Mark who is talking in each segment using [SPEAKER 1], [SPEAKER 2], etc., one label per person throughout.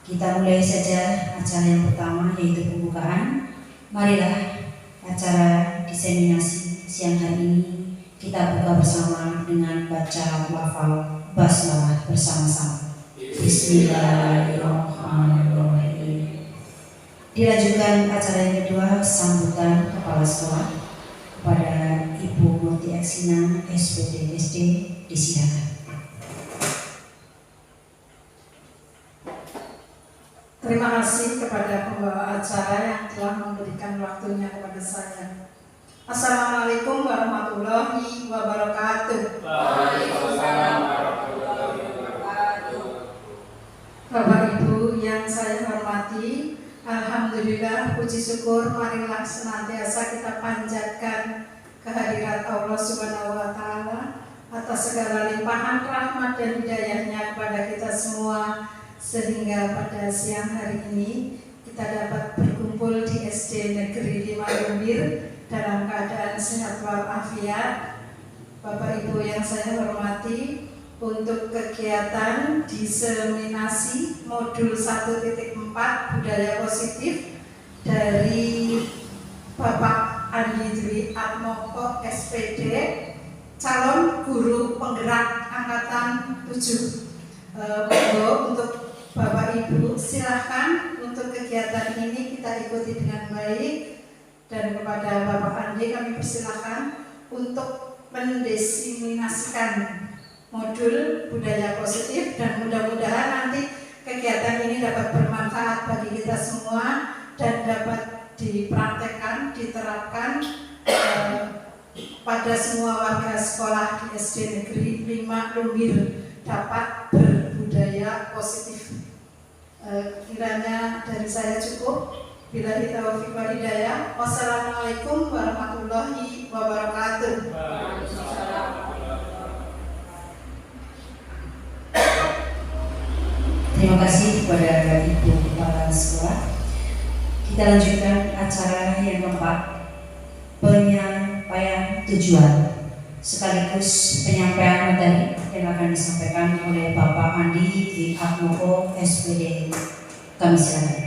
[SPEAKER 1] Kita mulai saja acara yang pertama, yaitu pembukaan. Marilah acara diseminasi siang hari ini kita buka bersama dengan baca lafal basmalah bersama-sama. Bismillahirrahmanirrahim. Dilanjutkan acara yang kedua, sambutan kepala sekolah kepada Ibu Murti Eksina, SPD SD, disilakan.
[SPEAKER 2] Terima kasih kepada pembawa acara yang telah memberikan waktunya kepada saya. Assalamualaikum warahmatullahi wabarakatuh.
[SPEAKER 3] Waalaikumsalam warahmatullahi wabarakatuh.
[SPEAKER 2] Bapak Ibu yang saya hormati, alhamdulillah, puji syukur marilah senantiasa kita panjatkan kehadirat Allah Subhanahu wa taala atas segala limpahan rahmat dan hidayahnya kepada kita semua, sehingga pada siang hari ini kita dapat berkumpul di SD Negeri 5 Lumbir dalam keadaan sehat walafiat. Bapak Ibu yang saya hormati, untuk kegiatan diseminasi modul 1.4 budaya positif dari Bapak Andi Dwi Atmoko SPD, calon guru penggerak angkatan 7. Untuk Bapak Ibu, silahkan untuk kegiatan ini kita ikuti dengan baik, dan kepada Bapak Andi kami persilahkan untuk mendiseminasikan modul budaya positif, dan mudah-mudahan nanti kegiatan ini dapat bermanfaat bagi kita semua dan dapat dipraktekkan, diterapkan pada semua warga sekolah di SD Negeri 5 Lumbir dapat berbudaya positif. Kiranya dari saya cukup. Billahi taufiq wal hidayah. Wassalamualaikum warahmatullahi wabarakatuh.
[SPEAKER 1] Terima kasih kepada Ibu Kepala Sekolah. Kita lanjutkan acara yang keempat, penyampaian tujuan sekaligus penyampaian materi yang akan disampaikan oleh Bapak Andi Dwi Atmoko SPD. Kami silakan.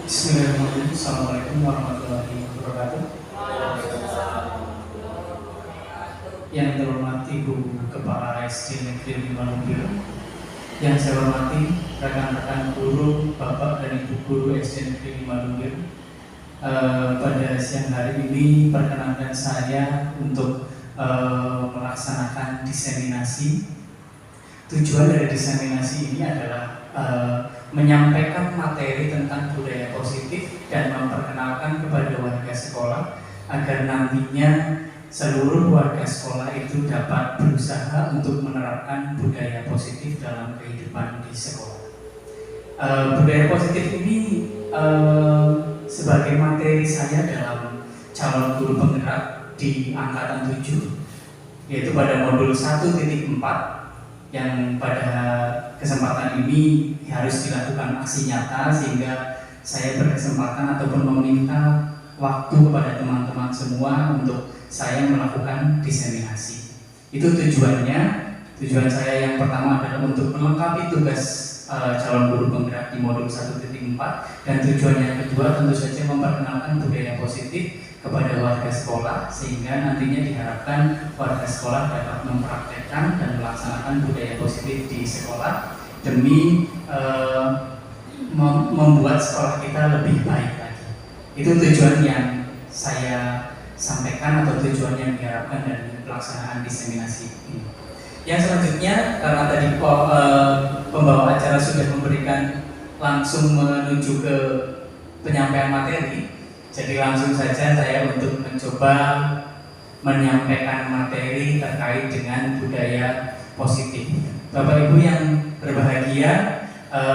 [SPEAKER 4] Bismillahirrahmanirrahim. Assalamualaikum warahmatullahi wabarakatuh. Yang terhormati Ibu Kepala SD Negeri 5 Lumbir, yang saya hormati rekan-rekan guru, Bapak dan Ibu guru SD Negeri 5 Lumbir, pada siang hari ini perkenankan saya untuk melaksanakan diseminasi. Tujuan dari diseminasi ini adalah menyampaikan materi tentang budaya positif dan memperkenalkan kepada warga sekolah agar nantinya seluruh warga sekolah itu dapat berusaha untuk menerapkan budaya positif dalam kehidupan di sekolah. Budaya positif ini sebagai materi saya dalam calon guru penggerak di angkatan 7, yaitu pada modul 1.4 yang pada kesempatan ini harus dilakukan aksi nyata, sehingga saya berkesempatan ataupun meminta waktu kepada teman-teman semua untuk saya melakukan diseminasi. Itu tujuannya. Tujuan saya yang pertama adalah untuk melengkapi tugas calon guru penggerak di modul 1.4, dan tujuan yang kedua tentu saja memperkenalkan budaya positif kepada warga sekolah, sehingga nantinya diharapkan warga sekolah dapat mempraktekkan dan melaksanakan budaya positif di sekolah demi membuat sekolah kita lebih baik lagi. Itu tujuan yang saya sampaikan atau tujuan yang diharapkan dari pelaksanaan diseminasi ini. Yang selanjutnya, karena tadi pembawa acara sudah memberikan langsung menuju ke penyampaian materi, jadi langsung saja saya untuk mencoba menyampaikan materi terkait dengan budaya positif. Bapak Ibu yang berbahagia,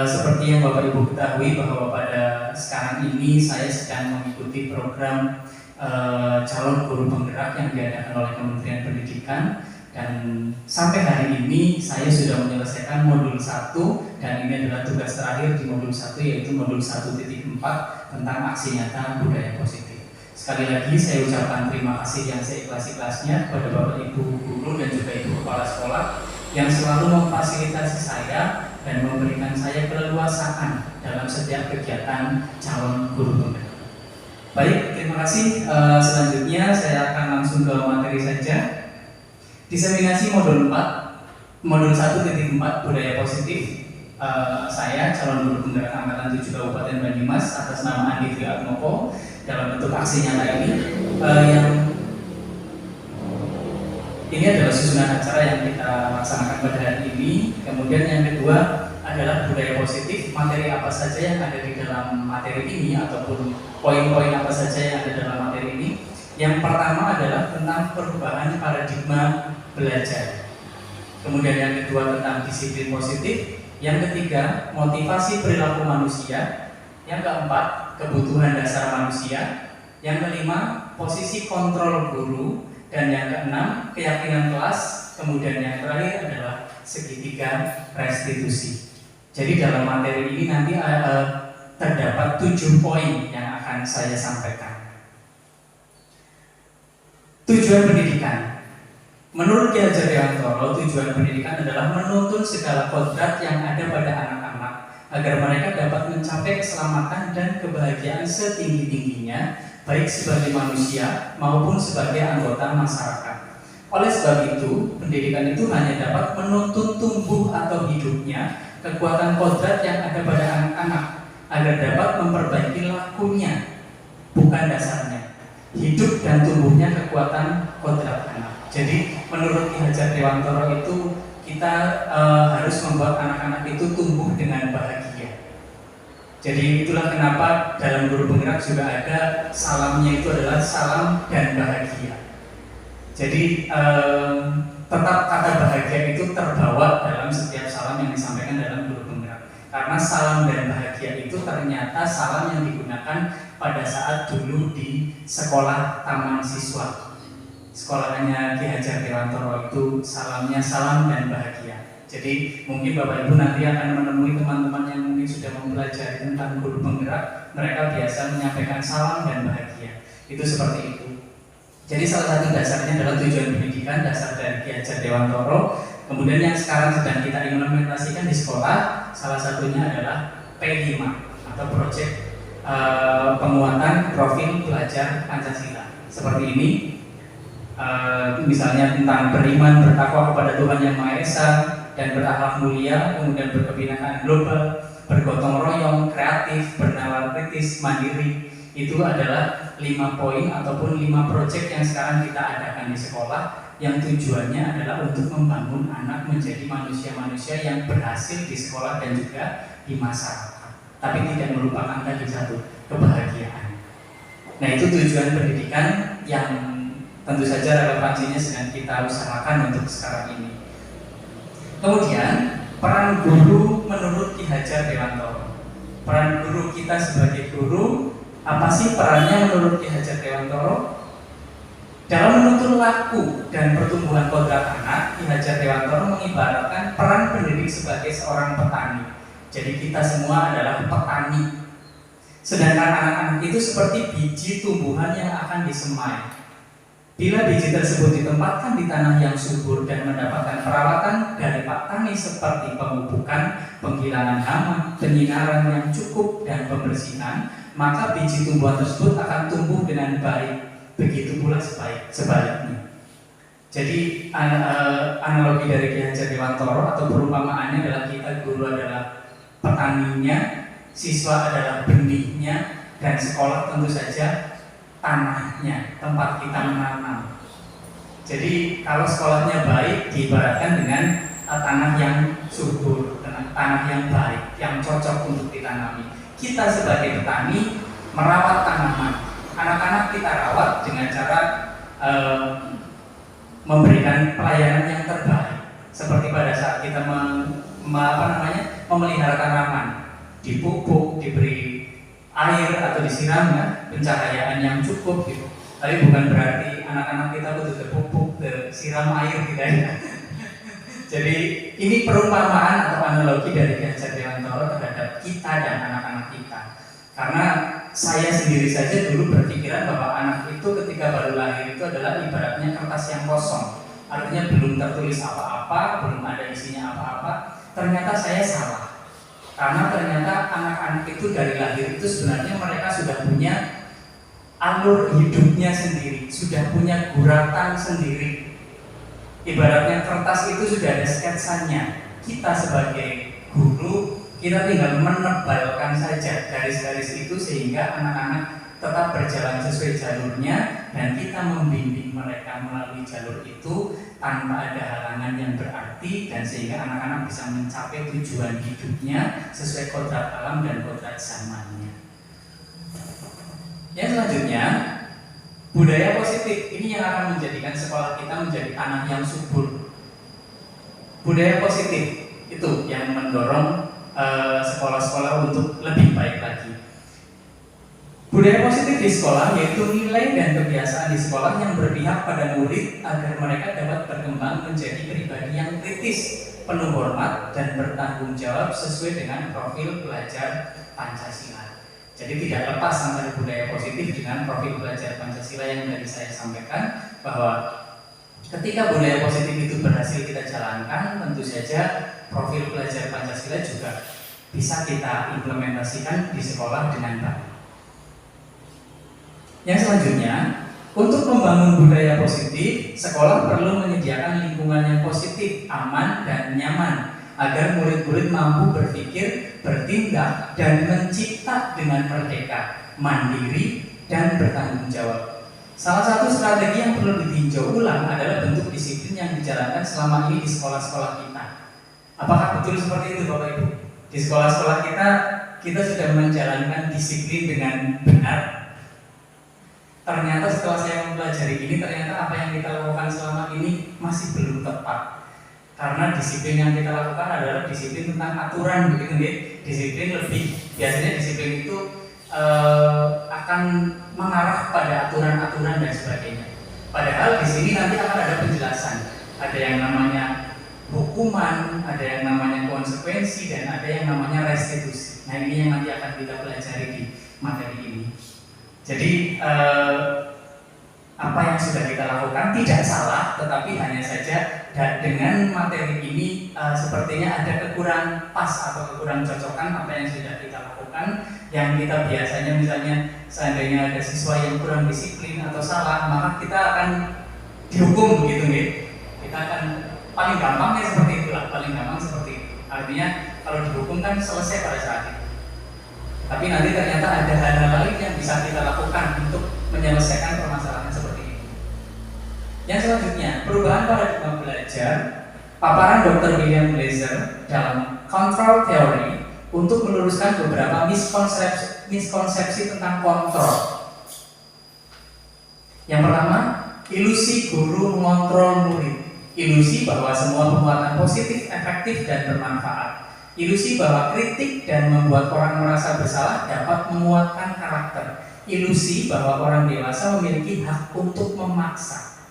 [SPEAKER 4] seperti yang Bapak Ibu ketahui bahwa pada sekarang ini saya sedang mengikuti program calon guru penggerak yang diadakan oleh Kementerian Pendidikan, dan sampai hari ini saya sudah menyelesaikan modul 1, dan ini adalah tugas terakhir di modul 1, yaitu modul 1.4 tentang aksi nyata budaya positif. Sekali lagi saya ucapkan terima kasih yang seikhlas-ikhlasnya kepada Bapak Ibu guru dan juga Ibu Kepala Sekolah yang selalu memfasilitasi saya dan memberikan saya keleluasaan dalam setiap kegiatan calon guru penggerak. Baik, terima kasih. Selanjutnya saya akan langsung ke materi saja. Diseminasi modul 4, modul 1.4 budaya positif. Saya calon guru penggerak angkatan 7 Kabupaten Banyumas atas nama Andi Dwi Atmoko dalam bentuk aksi nyata ini. Yang ini adalah susunan acara yang kita laksanakan pada hari ini. Kemudian yang kedua adalah budaya positif, materi apa saja yang ada di dalam materi ini ataupun poin-poin apa saja yang ada dalam materi ini. Yang pertama adalah tentang perubahan paradigma belajar. Kemudian yang kedua tentang disiplin positif. Yang ketiga, motivasi perilaku manusia. Yang keempat, kebutuhan dasar manusia. Yang kelima, posisi kontrol guru. Dan yang keenam, keyakinan kelas. Kemudian yang terakhir adalah segitiga restitusi. Jadi dalam materi ini nanti terdapat 7 poin yang akan saya sampaikan. Tujuan pendidikan. Menurut Ki Hajar Dewantoro, tujuan pendidikan adalah menuntun segala kodrat yang ada pada anak-anak agar mereka dapat mencapai keselamatan dan kebahagiaan setinggi-tingginya, baik sebagai manusia maupun sebagai anggota masyarakat. Oleh sebab itu, pendidikan itu hanya dapat menuntun tumbuh atau hidupnya kekuatan kodrat yang ada pada anak-anak agar dapat memperbaiki lakunya, bukan dasarnya. Hidup dan tumbuhnya kekuatan kodrat anak. Jadi menurut Ki Hajar Dewantoro itu kita harus membuat anak-anak itu tumbuh dengan bahagia. Jadi itulah kenapa dalam guru penggerak juga ada salamnya itu adalah salam dan bahagia. Jadi tetap kata bahagia itu terbawa dalam setiap salam yang disampaikan dalam guru penggerak. Karena salam dan bahagia itu ternyata salam yang digunakan pada saat dulu di sekolah taman siswa. Sekolahnya Ki Hajar Dewantoro itu salamnya salam dan bahagia. Jadi mungkin Bapak Ibu nanti akan menemui teman-teman yang mungkin sudah mempelajari tentang guru penggerak, mereka biasa menyampaikan salam dan bahagia. Itu seperti itu. Jadi salah satu dasarnya adalah tujuan pendidikan, dasar dari Ki Hajar Dewantoro. Kemudian yang sekarang sedang kita implementasikan di sekolah, salah satunya adalah P5 atau proyek penguatan profil pelajar Pancasila. Seperti ini. Misalnya tentang beriman, bertakwa kepada Tuhan Yang Maha Esa dan berakhlak mulia, kemudian berkebinekaan global, bergotong royong, kreatif, bernalar kritis, mandiri. Itu adalah 5 poin ataupun 5 proyek yang sekarang kita adakan di sekolah, yang tujuannya adalah untuk membangun anak menjadi manusia-manusia yang berhasil di sekolah dan juga di masyarakat, tapi tidak melupakan tadi satu, kebahagiaan. Nah, itu tujuan pendidikan yang tentu saja relevansinya sedang kita usahakan untuk sekarang ini. Kemudian peran guru menurut Ki Hajar Dewantoro. Peran guru kita sebagai guru, apa sih perannya menurut Ki Hajar Dewantoro? Dalam menuntun laku dan pertumbuhan kodrat anak, Ki Hajar Dewantoro mengibaratkan peran pendidik sebagai seorang petani. Jadi kita semua adalah petani. Sedangkan anak-anak itu seperti biji tumbuhan yang akan disemai. Bila biji tersebut ditempatkan di tanah yang subur dan mendapatkan perawatan dari Pak Tani seperti pemupukan, penghilangan hama, penyinaran yang cukup dan pembersihan, maka biji tumbuhan tersebut akan tumbuh dengan baik. Begitu pula sebaliknya. Jadi analogi dari Ki Hajar Dewantoro atau perumpamaannya adalah kita guru adalah petaninya, siswa adalah benihnya, dan sekolah tentu saja tanahnya, tempat kita menanam. Jadi kalau sekolahnya baik, diibaratkan dengan tanah yang subur, tanah yang baik, yang cocok untuk ditanami. Kita sebagai petani merawat tanaman. Anak-anak kita rawat dengan cara memberikan pelayanan yang terbaik. Seperti pada saat kita memelihara tanaman, dipupuk, diberi air atau disiramnya, pencahayaan yang cukup gitu. Tapi bukan berarti anak-anak kita betul pupuk, siram air tidak ya. Jadi ini perumpamaan atau analogi dari Ki Hajar Dewantoro terhadap kita dan anak-anak kita. Karena saya sendiri saja dulu berpikiran bahwa anak itu ketika baru lahir itu adalah ibaratnya kertas yang kosong. artinya belum tertulis apa-apa, belum ada isinya apa-apa. Ternyata saya salah, karena ternyata anak-anak itu dari lahir itu sebenarnya mereka sudah punya alur hidupnya sendiri, sudah punya guratan sendiri. Ibaratnya kertas itu sudah ada sketsanya. Kita sebagai guru, kita tinggal menebalkan saja garis-garis itu sehingga anak-anak tetap berjalan sesuai jalurnya, dan kita membimbing mereka melalui jalur itu tanpa ada halangan yang berarti, dan sehingga anak-anak bisa mencapai tujuan hidupnya sesuai kodrat alam dan kodrat zamannya. Yang selanjutnya, budaya positif ini yang akan menjadikan sekolah kita menjadi tanah yang subur. Budaya positif itu yang mendorong sekolah-sekolah untuk lebih baik lagi. Budaya positif di sekolah yaitu nilai dan kebiasaan di sekolah yang berpihak pada murid agar mereka dapat berkembang menjadi pribadi yang kritis, penuh hormat, dan bertanggung jawab sesuai dengan profil pelajar Pancasila. Jadi tidak lepas antara budaya positif dengan profil belajar Pancasila yang tadi saya sampaikan, bahwa ketika budaya positif itu berhasil kita jalankan, tentu saja profil belajar Pancasila juga bisa kita implementasikan di sekolah dengan baik. Yang selanjutnya, untuk membangun budaya positif, sekolah perlu menyediakan lingkungan yang positif, aman, dan nyaman agar murid-murid mampu berpikir, bertindak, dan mencipta dengan merdeka, mandiri, dan bertanggung jawab. Salah satu strategi yang perlu ditinjau ulang adalah bentuk disiplin yang dijalankan selama ini di sekolah-sekolah kita. Apakah betul seperti itu, Bapak Ibu? Di sekolah-sekolah kita sudah menjalankan disiplin dengan benar. Ternyata setelah saya mempelajari ini, ternyata apa yang kita lakukan selama ini masih belum tepat. Karena disiplin yang kita lakukan adalah disiplin tentang aturan, begitu nggih? Disiplin lebih, biasanya disiplin itu akan mengarah pada aturan-aturan dan sebagainya. Padahal di sini nanti akan ada penjelasan. Ada yang namanya hukuman, ada yang namanya konsekuensi, dan ada yang namanya restitusi. Nah, ini yang nanti akan kita pelajari di materi ini. Jadi apa yang sudah kita lakukan tidak salah, tetapi hanya saja dengan materi ini sepertinya ada kekurang pas atau kekurang cocokan apa yang sudah kita lakukan, yang kita biasanya misalnya seandainya ada siswa yang kurang disiplin atau salah, maka kita akan dihukum begitu nih. Kita akan paling gampangnya seperti itulah, paling gampang seperti itu. Artinya kalau dihukum kan selesai pada saat itu. Tapi nanti ternyata ada hal-hal lain yang bisa kita lakukan untuk menyelesaikan permasalahan seperti ini. Yang selanjutnya, perubahan paradigma belajar, paparan Dr. William Blazer dalam Control Theory untuk meluruskan beberapa miskonsepsi tentang kontrol. Yang pertama, ilusi guru mengontrol murid. Ilusi bahwa semua perbuatan positif, efektif, dan bermanfaat. Ilusi bahwa kritik dan membuat orang merasa bersalah dapat menguatkan karakter. Ilusi bahwa orang dewasa memiliki hak untuk memaksa.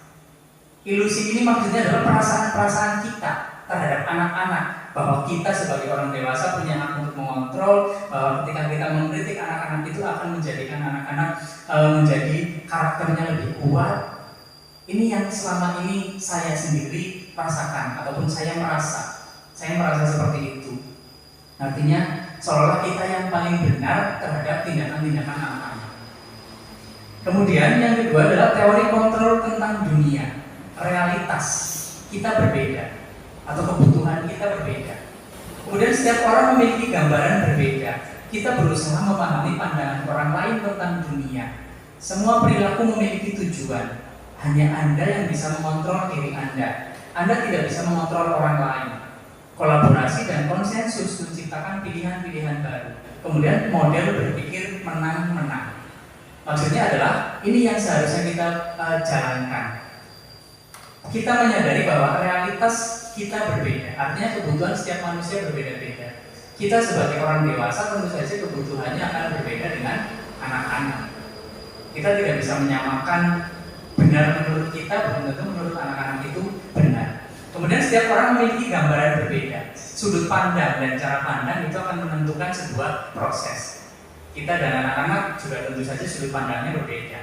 [SPEAKER 4] Ilusi ini maksudnya adalah perasaan-perasaan kita terhadap anak-anak, bahwa kita sebagai orang dewasa punya hak untuk mengontrol, bahwa ketika kita mengkritik anak-anak itu akan menjadikan anak-anak menjadi karakternya lebih kuat. Ini yang selama ini saya sendiri rasakan, ataupun saya merasa seperti itu. Artinya seolah kita yang paling benar terhadap tindakan-tindakan anak-anak. Kemudian yang kedua adalah teori kontrol tentang dunia. Realitas kita berbeda, atau kebutuhan kita berbeda. Kemudian setiap orang memiliki gambaran berbeda. Kita berusaha memahami pandangan orang lain tentang dunia. Semua perilaku memiliki tujuan. Hanya Anda yang bisa mengontrol diri Anda. Anda tidak bisa mengontrol orang lain. Kolaborasi dan konsensus menciptakan pilihan-pilihan baru. Kemudian model berpikir menang-menang. Maksudnya adalah ini yang seharusnya kita jalankan. Kita menyadari bahwa realitas kita berbeda. Artinya kebutuhan setiap manusia berbeda-beda. Kita sebagai orang dewasa tentu saja kebutuhannya akan berbeda dengan anak-anak. Kita tidak bisa menyamakan benar menurut kita, belum tentu menurut anak-anak itu benar. Kemudian setiap orang memiliki gambaran berbeda. Sudut pandang dan cara pandang itu akan menentukan sebuah proses. Kita dan anak-anak juga tentu saja sudut pandangnya berbeda.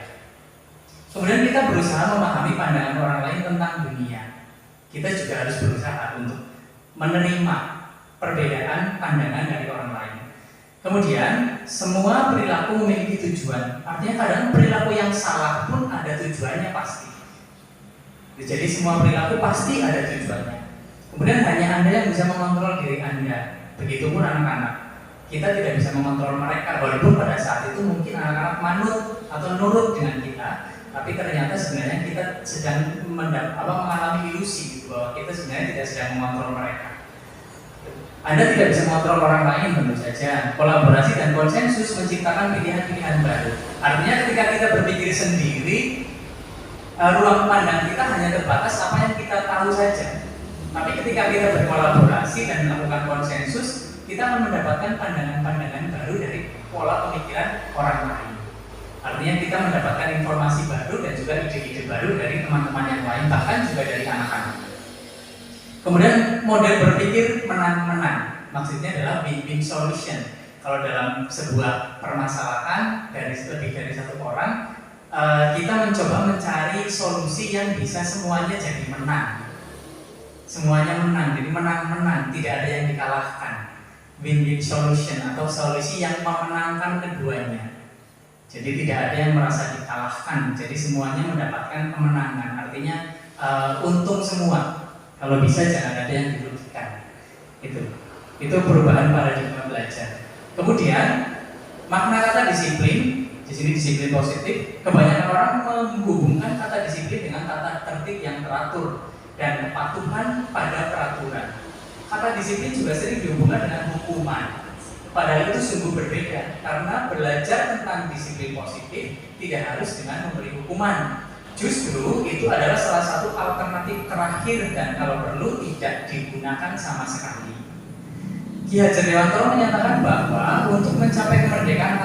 [SPEAKER 4] Kemudian kita berusaha memahami pandangan orang lain tentang dunia. kita juga harus berusaha untuk menerima perbedaan pandangan dari orang lain. Kemudian, semua perilaku memiliki tujuan. Artinya kadang perilaku yang salah pun ada tujuannya pasti. Jadi semua perilaku pasti ada tujuannya. Kemudian hanya Anda yang bisa mengontrol diri Anda. Begitupun anak-anak. Kita tidak bisa mengontrol mereka, walaupun pada saat itu mungkin anak-anak manut atau nurut dengan kita, tapi ternyata sebenarnya kita sedang mengalami ilusi gitu, bahwa kita sebenarnya tidak sedang mengontrol mereka. Anda tidak bisa mengontrol orang lain tentu saja. Kolaborasi dan konsensus menciptakan pilihan-pilihan baru. Artinya ketika kita berpikir sendiri, ruang pandang kita hanya terbatas apa yang kita tahu saja. Tapi ketika kita berkolaborasi dan melakukan konsensus, kita akan mendapatkan pandangan-pandangan baru dari pola pemikiran orang lain. Artinya kita mendapatkan informasi baru dan juga ide-ide baru dari teman-teman yang lain, bahkan juga dari anak-anak. Kemudian model berpikir menang-menang, maksudnya adalah win-win solution. Kalau dalam sebuah permasalahan dari lebih dari satu orang, kita mencoba mencari solusi yang bisa semuanya jadi menang. Semuanya menang, jadi menang-menang, tidak ada yang dikalahkan. Win-win solution atau solusi yang memenangkan keduanya. Jadi tidak ada yang merasa dikalahkan, jadi semuanya mendapatkan kemenangan. Artinya untung semua. Kalau bisa jangan ada yang dirugikan. Itu perubahan paradigma belajar. Kemudian makna kata disiplin, di sini disiplin positif. Kebanyakan orang menghubungkan kata disiplin dengan tata tertib yang teratur dan kepatuhan pada peraturan. Kata disiplin juga sering dihubungkan dengan hukuman. Padahal itu sungguh berbeda, karena belajar tentang disiplin positif tidak harus dengan memberi hukuman. Justru itu adalah salah satu alternatif terakhir dan kalau perlu tidak digunakan sama sekali. Ki Hajar Dewantara menyatakan bahwa untuk mencapai kemerdekaan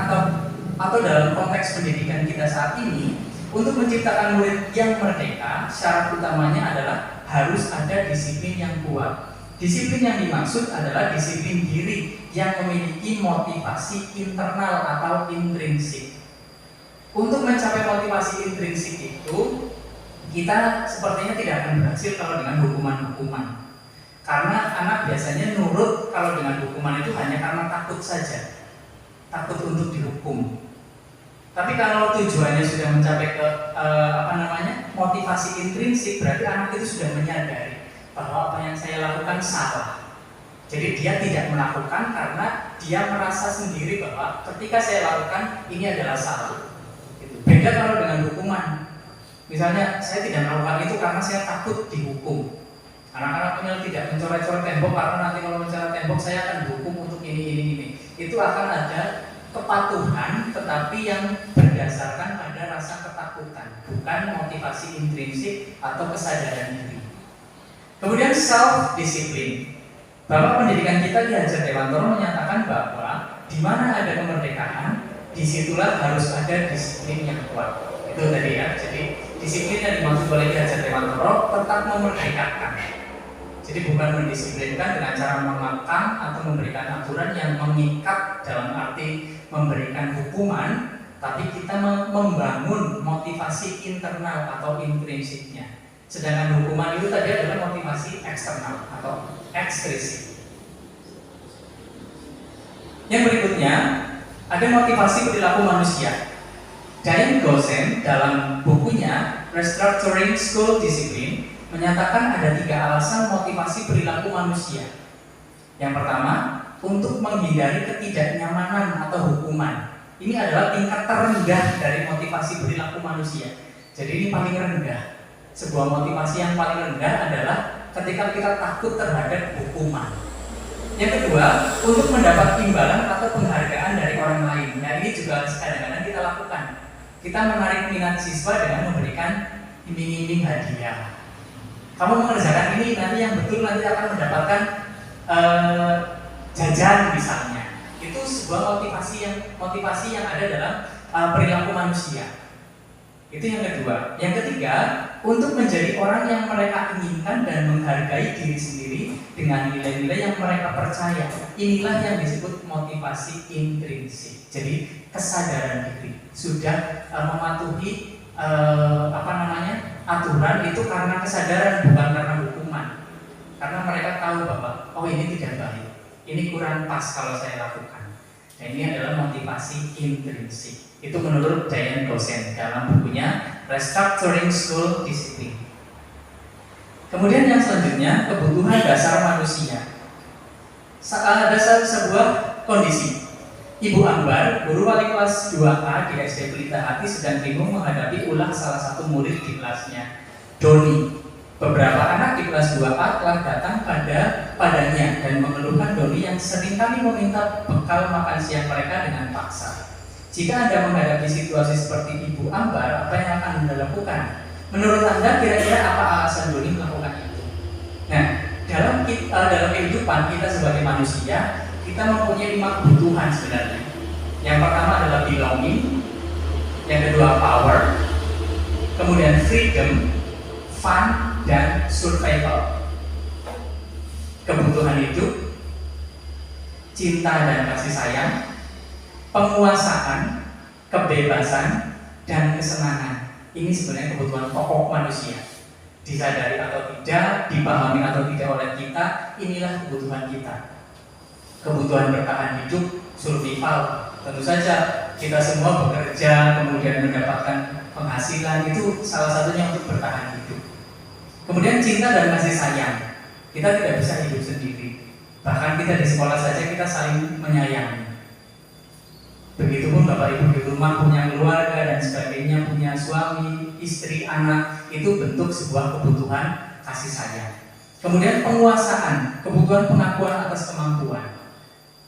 [SPEAKER 4] atau dalam konteks pendidikan kita saat ini, untuk menciptakan murid yang merdeka, syarat utamanya adalah harus ada disiplin yang kuat. Disiplin yang dimaksud adalah disiplin diri yang memiliki motivasi internal atau intrinsik. Untuk mencapai motivasi intrinsik itu, kita sepertinya tidak akan berhasil kalau dengan hukuman-hukuman. Karena anak biasanya nurut kalau dengan hukuman itu hanya karena takut saja. Takut untuk dihukum. Tapi kalau tujuannya sudah mencapai ke motivasi intrinsik, berarti anak itu sudah menyadari bahwa apa yang saya lakukan salah. Jadi dia tidak melakukan karena dia merasa sendiri bahwa ketika saya lakukan ini adalah salah. Beda kalau dengan hukuman. Misalnya saya tidak melakukan itu karena saya takut dihukum. Anak-anak tidak mencoret-coret tembok karena nanti kalau mencoret tembok saya akan dihukum untuk ini. Itu akan ada kepatuhan tetapi yang berdasarkan pada rasa ketakutan, bukan motivasi intrinsik atau kesadaran diri. Kemudian self-discipline. Bapak pendidikan kita Ki Hajar Dewantara menyatakan bahwa di mana ada kemerdekaan, disitulah harus ada disiplin yang kuat. Itu tadi ya. Jadi disiplin yang dimaksud oleh Ki Hajar Dewantara tetap memerdekakan. Jadi bukan mendisiplinkan dengan cara mengekang atau memberikan aturan yang mengikat dalam arti memberikan hukuman, tapi kita membangun motivasi internal atau intrinsiknya. Sedangkan hukuman itu tadi adalah motivasi eksternal atau ekstrisik. Yang berikutnya ada motivasi perilaku manusia. Diane Gossen dalam bukunya Restructuring School Discipline menyatakan ada 3 alasan motivasi perilaku manusia. Yang pertama, untuk menghindari ketidaknyamanan atau hukuman. Ini adalah tingkat terendah dari motivasi perilaku manusia. Jadi ini paling rendah. Sebuah motivasi yang paling rendah adalah ketika kita takut terhadap hukuman. Yang kedua, untuk mendapat imbalan atau penghargaan dari orang lain. Nah ini juga kadang-kadang kita lakukan. Kita menarik minat siswa dengan memberikan iming-iming hadiah. Kamu mengerjakan ini, nanti yang betul nanti akan mendapatkan jajan misalnya. Itu sebuah motivasi yang ada dalam perilaku manusia. Itu yang kedua. Yang ketiga, untuk menjadi orang yang mereka inginkan dan menghargai diri sendiri dengan nilai-nilai yang mereka percaya. Inilah yang disebut motivasi intrinsik. Jadi kesadaran diri sudah mematuhi aturan itu karena kesadaran, bukan karena hukuman. karena mereka tahu bahwa oh ini tidak baik, ini kurang pas kalau saya lakukan. Dan ini adalah motivasi intrinsik. Itu menurut Diane Gosen dalam bukunya Restructuring School Discipline. Kemudian yang selanjutnya, kebutuhan dasar manusia. Ada sebuah kondisi. Ibu Ambar, guru wali kelas 2A di SD Pelita Hati, sedang bingung menghadapi ulah salah satu murid di kelasnya, Doni. Beberapa anak di kelas 2A telah datang padanya dan mengeluhkan Doni yang seringkali meminta bekal makan siang mereka dengan paksa. Jika Anda menghadapi situasi seperti Ibu Ambar, apa yang akan Anda lakukan? Menurut Anda kira-kira apa alasan Doni melakukan itu? Nah, dalam kehidupan kita sebagai manusia, kita mempunyai 5 kebutuhan sebenarnya. Yang pertama adalah belonging, yang kedua power, kemudian freedom, fun, dan survival. Kebutuhan hidup, cinta dan kasih sayang, penguasaan, kebebasan, dan kesenangan. Ini sebenarnya kebutuhan pokok manusia. Disadari atau tidak, dipahami atau tidak oleh kita, inilah kebutuhan kita. Kebutuhan bertahan hidup, survival. Tentu saja kita semua bekerja, kemudian mendapatkan penghasilan, itu salah satunya untuk bertahan hidup. Kemudian cinta dan kasih sayang. Kita tidak bisa hidup sendiri. Bahkan kita di sekolah saja kita saling menyayangi. Begitupun Bapak Ibu di rumah punya keluarga dan sebagainya, punya suami, istri, anak, itu bentuk sebuah kebutuhan kasih sayang. Kemudian penguasaan, kebutuhan pengakuan atas kemampuan.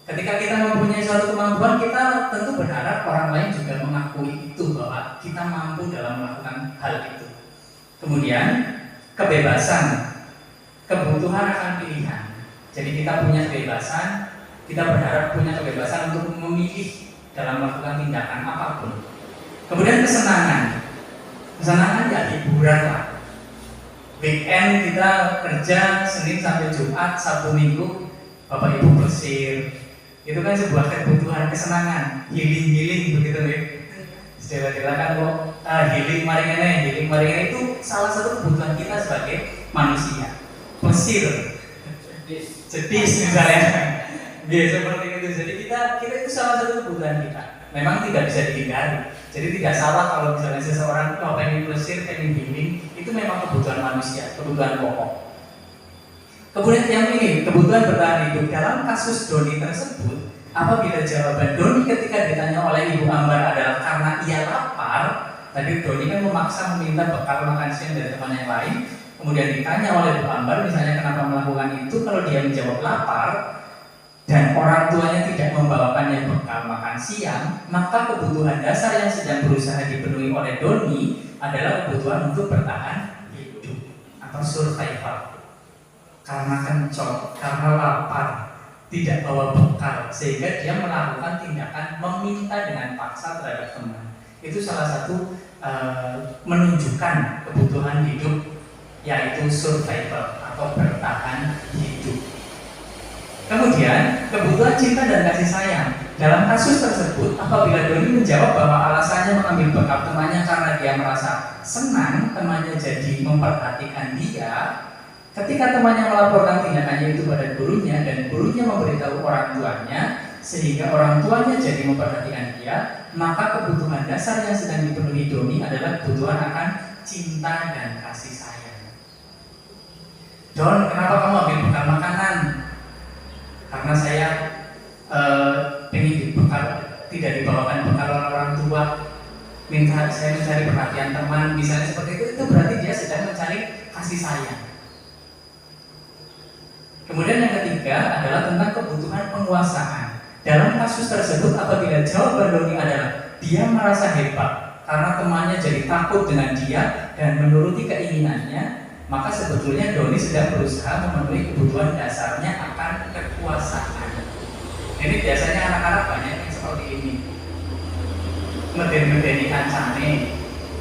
[SPEAKER 4] Ketika kita mempunyai suatu kemampuan, kita tentu berharap orang lain juga mengakui itu, bahwa kita mampu dalam melakukan hal itu. Kemudian kebebasan, kebutuhan akan pilihan. Jadi kita punya kebebasan, kita berharap punya kebebasan untuk memilih dalam melakukan tindakan apapun. Kemudian kesenangan, kesenangan ya hiburan lah. Weekend kita kerja Senin sampai Jumat, Sabtu Minggu Bapak Ibu bersih. Itu kan sebuah kebutuhan kesenangan, healing begitu nih. Istilah-istilah kan kok healing maringene itu salah satu kebutuhan kita sebagai manusia. Mesir, sedih misalnya, seperti itu. Jadi kita itu salah satu kebutuhan kita. Memang tidak bisa dihindari. Jadi tidak salah kalau misalnya seseorang pengen mesir, pengen healing, itu memang kebutuhan manusia, kebutuhan pokok. Kemudian yang ini, kebutuhan bertahan hidup. Dalam kasus Doni tersebut, apabila jawaban Doni ketika ditanya oleh Ibu Ambar adalah karena ia lapar, tadi Doni kan memaksa meminta bekal makan siang dari teman yang lain, kemudian ditanya oleh Ibu Ambar misalnya kenapa melakukan itu, kalau dia menjawab lapar dan orang tuanya tidak membawakannya bekal makan siang, maka kebutuhan dasar yang sedang berusaha dipenuhi oleh Doni adalah kebutuhan untuk bertahan hidup atau survival. Karena kencot, karena lapar, tidak bawa bekal, sehingga dia melakukan tindakan meminta dengan paksa terhadap teman. Itu salah satu menunjukkan kebutuhan hidup, yaitu survival atau bertahan hidup. Kemudian kebutuhan cinta dan kasih sayang. Dalam kasus tersebut, apabila Doni menjawab bahwa alasannya mengambil bekal temannya karena dia merasa senang temannya jadi memperhatikan dia, ketika temannya melaporkan tindakannya itu pada gurunya dan gurunya memberitahu orang tuanya sehingga orang tuanya jadi memperhatikan dia, maka kebutuhan dasar yang sedang dipenuhi Doni adalah kebutuhan akan cinta dan kasih sayang. Don, kenapa kamu ambil bekal makanan? Karena saya pengen bekal, tidak dibawakan bekal oleh orang tua, saya mencari perhatian teman, misalnya seperti itu berarti dia sedang mencari kasih sayang. Kemudian yang ketiga adalah tentang kebutuhan penguasaan. Dalam kasus tersebut, apabila jawaban Doni adalah dia merasa hebat karena temannya jadi takut dengan dia dan menuruti keinginannya, maka sebetulnya Doni sedang berusaha memenuhi kebutuhan dasarnya akan kekuasaan. Ini biasanya anak-anak banyak yang seperti ini, medeni kancane,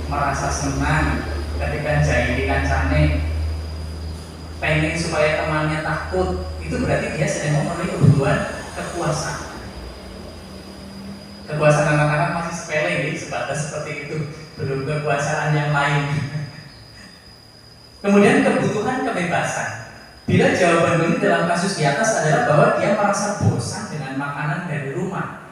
[SPEAKER 4] merasa senang ketika jahili kancane, pengen supaya temannya takut, itu berarti dia sedang memenuhi kebutuhan kekuasaan. Kekuasaan anak-anak masih sepele ini, sebatas seperti itu, belum kekuasaan yang lain. Kemudian kebutuhan kebebasan. Bila jawaban Doni dalam kasus di atas adalah bahwa dia merasa bosan dengan makanan dari rumah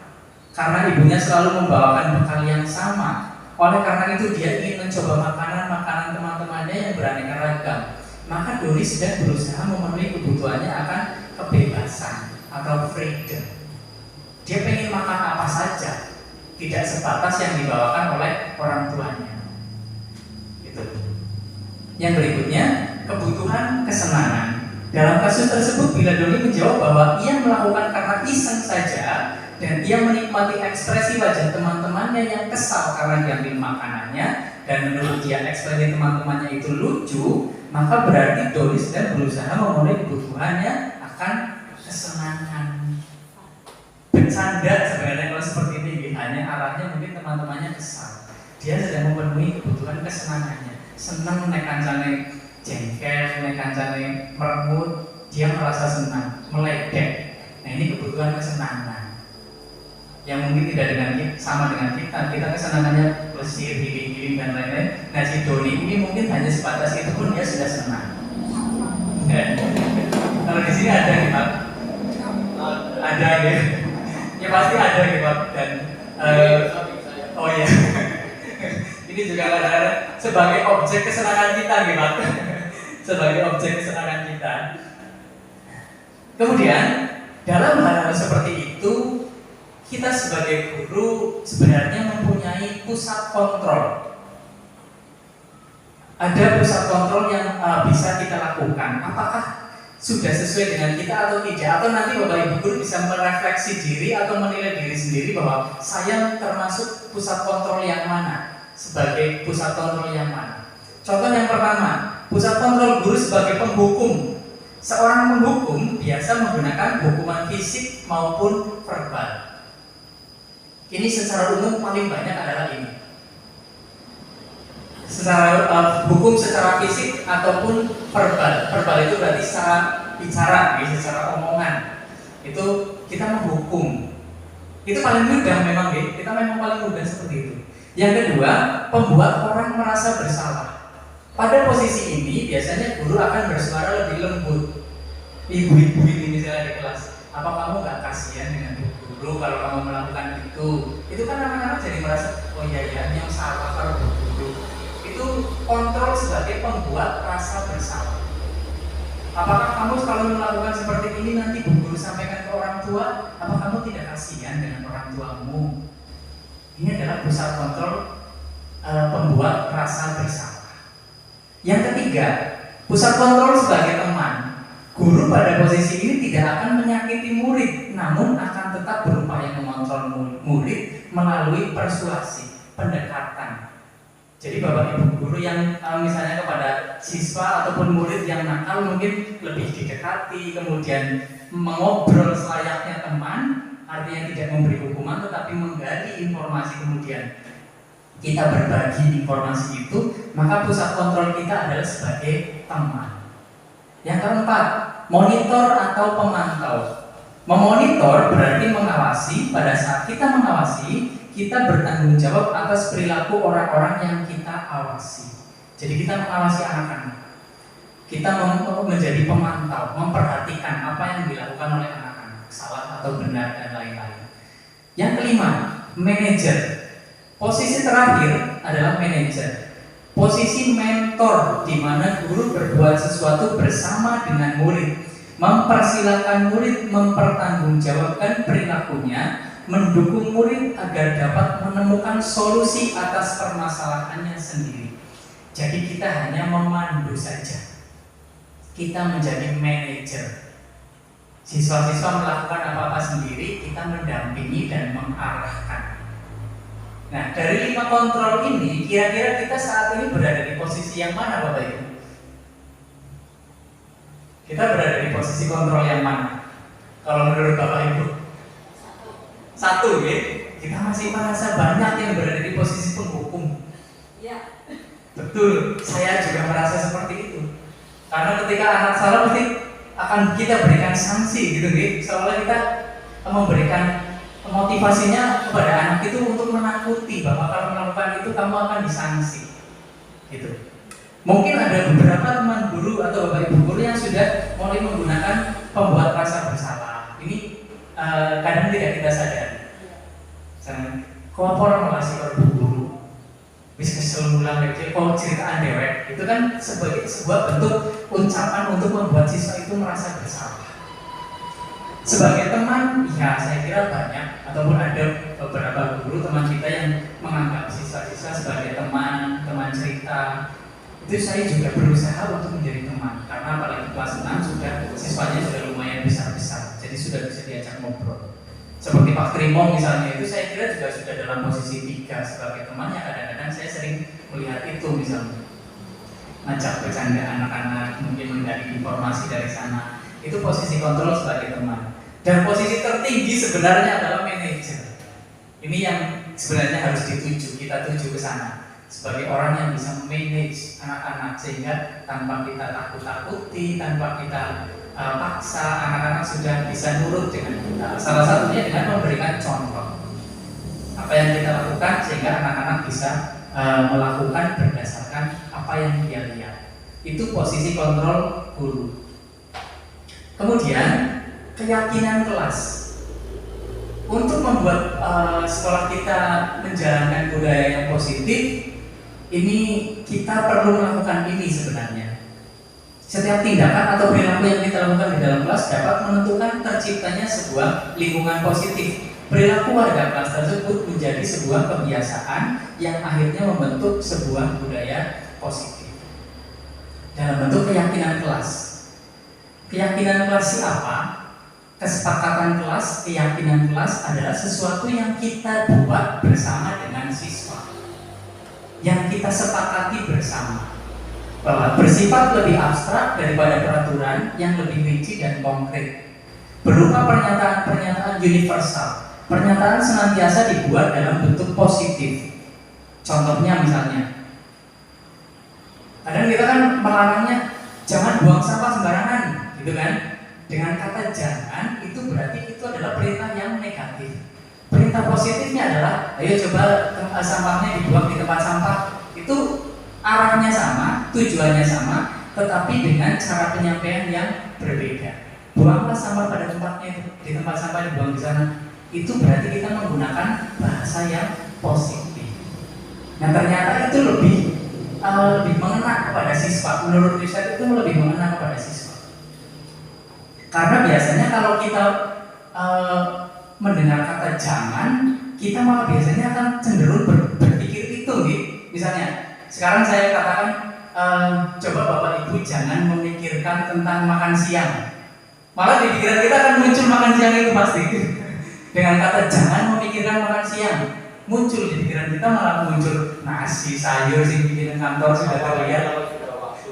[SPEAKER 4] karena ibunya selalu membawakan bekal yang sama. Oleh karena itu dia ingin mencoba makanan-makanan teman-temannya yang beraneka ragam. Maka Doni sedang berusaha memenuhi kebutuhannya akan kebebasan atau freedom. Dia pengen makan apa saja, tidak sebatas yang dibawakan oleh orang tuanya. Gitu. Yang berikutnya, kebutuhan kesenangan. Dalam kasus tersebut, bila Doni menjawab bahwa ia melakukan karena iseng saja dan ia menikmati ekspresi wajah teman-temannya yang kesal karena diambil makanannya dan menurut dia ekspresi teman-temannya itu lucu, maka berarti Doni sedang berusaha memenuhi kebutuhannya akan kesenangan. Bercanda sebenarnya kalau seperti ini, hanya arahnya mungkin teman-temannya kesal. Dia sedang memenuhi kebutuhan kesenangannya, senang naik kancane jengkel, naik kancane merengut, dia merasa senang, meledek. Nah ini kebutuhan kesenangan yang mungkin tidak sama dengan kita kesenangannya plesir, giling-giling dan lain-lain. Nah si Doni ini mungkin hanya sebatas itu pun dia sudah senang. Kalau di sini ada nih Pak, ada ya, ya pasti ada nih Pak. Dan oh ya, ini juga kadang-kadang sebagai objek kesenangan kita nih Pak, sebagai objek kesenangan kita. Kemudian dalam hal seperti itu, kita sebagai guru sebenarnya mempunyai pusat kontrol. Ada pusat kontrol yang bisa kita lakukan. Apakah sudah sesuai dengan kita atau tidak? Atau nanti Bapak Ibu guru bisa merefleksi diri atau menilai diri sendiri bahwa saya termasuk pusat kontrol yang mana? Sebagai pusat kontrol yang mana? Contoh yang pertama, pusat kontrol guru sebagai penghukum. Seorang penghukum biasa menggunakan hukuman fisik maupun verbal. Ini secara umum paling banyak adalah ini. Secara hukum secara fisik ataupun verbal. Verbal itu berarti secara bicara, secara omongan. Itu kita menghukum. Itu paling mudah memang, kita memang paling mudah seperti itu. Yang kedua, membuat orang merasa bersalah. Pada posisi ini biasanya guru akan bersuara lebih lembut. Ibu-ibu ini misalnya di kelas, apa kamu gak kasihan dengan guru kalau kamu melakukan itu? Itu kan anak-anak jadi merasa, oh iya ya, yang salah kalau guru. Itu kontrol sebagai pembuat rasa bersalah. Apakah kamu kalau melakukan seperti ini nanti guru sampaikan ke orang tua? Apa kamu tidak kasihan dengan orang tuamu? Ini adalah pusat kontrol pembuat rasa bersalah. Yang ketiga, pusat kontrol sebagai teman. Guru pada posisi ini tidak akan menyakiti murid, namun akan tetap berupaya mengontrol murid melalui persuasi, pendekatan. Jadi Bapak Ibu guru yang misalnya kepada siswa ataupun murid yang nakal mungkin lebih didekati, kemudian mengobrol selayaknya teman, artinya tidak memberi hukuman tetapi menggali informasi, kemudian kita berbagi informasi itu, maka pusat kontrol kita adalah sebagai teman. Yang keempat, monitor atau pemantau. Memonitor berarti mengawasi. Pada saat kita mengawasi, kita bertanggung jawab atas perilaku orang-orang yang kita awasi. Jadi kita mengawasi anak-anak. Kita menjadi pemantau, memperhatikan apa yang dilakukan oleh anak-anak, salah atau benar dan lain-lain. Yang kelima, manajer. Posisi terakhir adalah manajer. Posisi mentor, di mana guru berbuat sesuatu bersama dengan murid, mempersilahkan murid mempertanggungjawabkan perilakunya, mendukung murid agar dapat menemukan solusi atas permasalahannya sendiri. Jadi kita hanya memandu saja. Kita menjadi manajer. Siswa-siswa melakukan apa-apa sendiri, kita mendampingi dan mengarahkan. Nah, dari 5 kontrol ini, kira-kira kita saat ini berada di posisi yang mana, Bapak Ibu? Kita berada di posisi kontrol yang mana? Kalau menurut Bapak Ibu? 1, ya? Kita masih merasa banyak yang berada di posisi penghukum.
[SPEAKER 2] Ya.
[SPEAKER 4] Betul, saya juga merasa seperti itu. Karena ketika anak salah mesti akan kita berikan sanksi, gitu, ya? Seolah kita memberikan motivasinya kepada anak itu untuk menakuti bahwa kalau melakukan itu kamu akan disanksi, gitu. Mungkin ada beberapa teman guru atau bapak ibu guru yang sudah mulai menggunakan pembuat rasa bersalah. Ini kadang tidak kita sadari. Kau orang masih berburu, bisa kesel ulang kecil, kau ceritaan dewek, itu kan sebagai sebuah bentuk ucapan untuk membuat siswa itu merasa bersalah. Sebagai teman, ya saya kira banyak, ataupun ada beberapa guru teman kita yang menganggap siswa-siswa sebagai teman cerita. Itu saya juga berusaha untuk menjadi teman, karena apalagi kelas 6 siswanya sudah lumayan besar-besar, jadi sudah bisa diajak ngobrol. Seperti Pak Trimong misalnya, itu saya kira juga sudah dalam posisi 3 sebagai teman, yang kadang-kadang saya sering melihat itu misalnya ngajak bercanda anak-anak, mungkin menggali informasi dari sana. Itu posisi kontrol sebagai teman. Dan posisi tertinggi sebenarnya adalah manajer. Ini yang sebenarnya harus dituju, kita tuju ke sana. Sebagai orang yang bisa manage anak-anak, sehingga tanpa kita takut-takuti, tanpa kita paksa, anak-anak sudah bisa nurut dengan kita. Salah satunya dengan memberikan contoh apa yang kita lakukan, sehingga anak-anak bisa melakukan berdasarkan apa yang dia lihat. Itu posisi kontrol guru. Kemudian keyakinan kelas. Untuk membuat sekolah kita menjalankan budaya yang positif, ini kita perlu melakukan ini sebenarnya. Setiap tindakan atau perilaku yang kita lakukan di dalam kelas dapat menentukan terciptanya sebuah lingkungan positif. Perilaku warga kelas tersebut menjadi sebuah kebiasaan yang akhirnya membentuk sebuah budaya positif dalam bentuk keyakinan kelas. Keyakinan kelas siapa? Kesepakatan kelas, keyakinan kelas adalah sesuatu yang kita buat bersama dengan siswa, yang kita sepakati bersama, bahwa bersifat lebih abstrak daripada peraturan yang lebih rinci dan konkret, berupa pernyataan-pernyataan universal. Pernyataan senantiasa dibuat dalam bentuk positif. Contohnya misalnya, kadang kita kan melarangnya jangan buang sampah sembarangan, gitu kan? Dengan kata jangan, itu berarti itu adalah perintah yang negatif. Perintah positifnya adalah, ayo coba sampahnya dibuang di tempat sampah. Itu arahnya sama, tujuannya sama, tetapi dengan cara penyampaian yang berbeda. Buanglah sampah pada tempatnya, di tempat sampah dibuang di sana. Itu berarti kita menggunakan bahasa yang positif. Nah ternyata itu lebih mengena kepada siswa. Menurut riset itu lebih mengena kepada siswa. Karena biasanya kalau kita mendengar kata jangan, kita malah biasanya akan cenderung berpikir itu, gitu. Misalnya, sekarang saya katakan, coba Bapak Ibu jangan memikirkan tentang makan siang. Malah di pikiran kita akan muncul makan siang itu pasti. Dengan kata jangan memikirkan makan siang, muncul di pikiran kita malah muncul nasi, sayur sih bikin kantor sudah terlihat.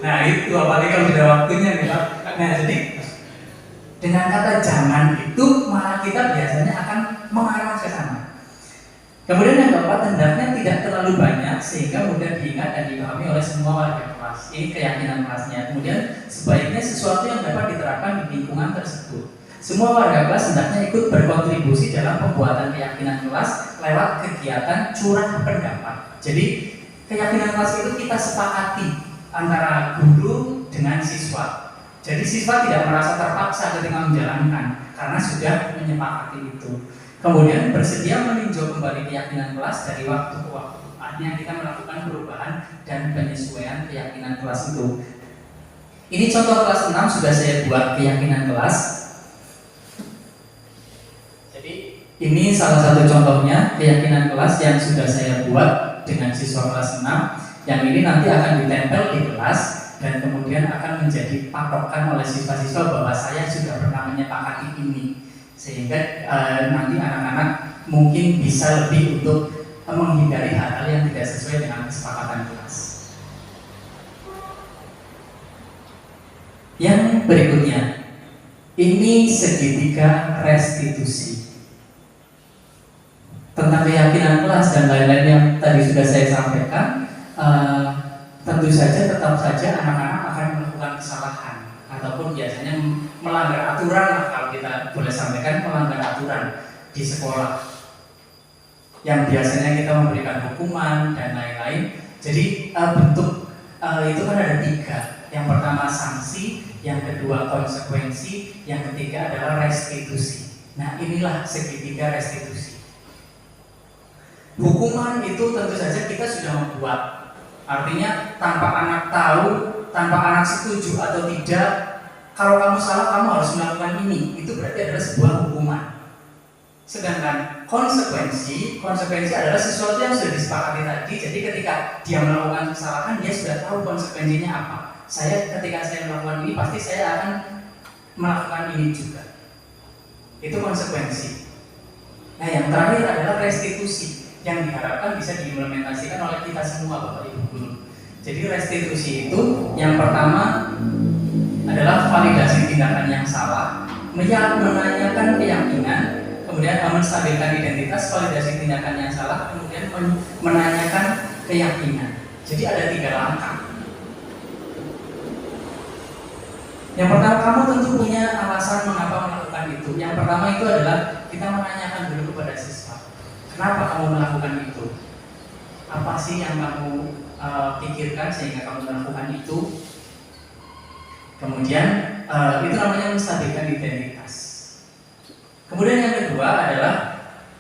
[SPEAKER 4] Nah itu apalagi kalau sudah waktunya nih Pak. Nah jadi dengan kata jangan itu malah kita biasanya akan mengarah ke sana. Kemudian yang keempat, hendaknya tidak terlalu banyak sehingga mudah diingat dan dipahami oleh semua warga kelas. Ini keyakinan kelasnya. Kemudian sebaiknya sesuatu yang dapat diterapkan di lingkungan tersebut. Semua warga kelas hendaknya ikut berkontribusi dalam pembuatan keyakinan kelas lewat kegiatan curah pendapat. Jadi keyakinan kelas itu kita sepakati antara guru dengan siswa. Jadi siswa tidak merasa terpaksa ketika menjalankan karena sudah menyepakati itu. Kemudian bersedia meninjau kembali keyakinan kelas dari waktu ke waktu. Artinya kita melakukan perubahan dan penyesuaian keyakinan kelas itu. Ini contoh kelas 6 sudah saya buat keyakinan kelas. Ini salah satu contohnya keyakinan kelas yang sudah saya buat dengan siswa kelas 6. Yang ini nanti akan ditempel di kelas dan kemudian akan menjadi patokan oleh siswa-siswa bahwa saya sudah pernah menyepakati ini, sehingga nanti anak-anak mungkin bisa lebih untuk menghindari hal-hal yang tidak sesuai dengan kesepakatan kelas. Yang berikutnya, ini segitiga restitusi. Tentang keyakinan kelas dan lain-lain yang tadi sudah saya sampaikan, tentu saja tetap saja anak-anak akan melakukan kesalahan ataupun biasanya melanggar aturan, kalau kita boleh sampaikan melanggar aturan di sekolah yang biasanya kita memberikan hukuman dan lain-lain. Jadi bentuk itu kan ada 3. Yang pertama sanksi, yang kedua konsekuensi, yang ketiga adalah restitusi. Nah, inilah segitiga restitusi. Hukuman itu tentu saja kita sudah membuat. Artinya tanpa anak tahu, tanpa anak setuju atau tidak, kalau kamu salah kamu harus melakukan ini. Itu berarti adalah sebuah hukuman. Sedangkan konsekuensi adalah sesuatu yang sudah disepakati tadi. Jadi ketika dia melakukan kesalahan, dia sudah tahu konsekuensinya apa. Ketika saya melakukan ini, pasti saya akan melakukan ini juga. Itu konsekuensi. Nah, yang terakhir adalah restitusi, yang diharapkan bisa diimplementasikan oleh kita semua, Bapak Ibu Guru. Jadi restitusi itu yang pertama adalah validasi tindakan yang salah, menanyakan keyakinan, kemudian menstabilkan identitas, validasi tindakan yang salah, kemudian menanyakan keyakinan. Jadi ada 3 langkah. Yang pertama, kamu tentu punya alasan mengapa melakukan itu. Yang pertama itu adalah kita menanyakan dulu kepada siswa, kenapa kamu melakukan itu? Apa sih yang kamu pikirkan sehingga kamu melakukan itu? Kemudian itu namanya menstabilkan identitas. Kemudian yang kedua adalah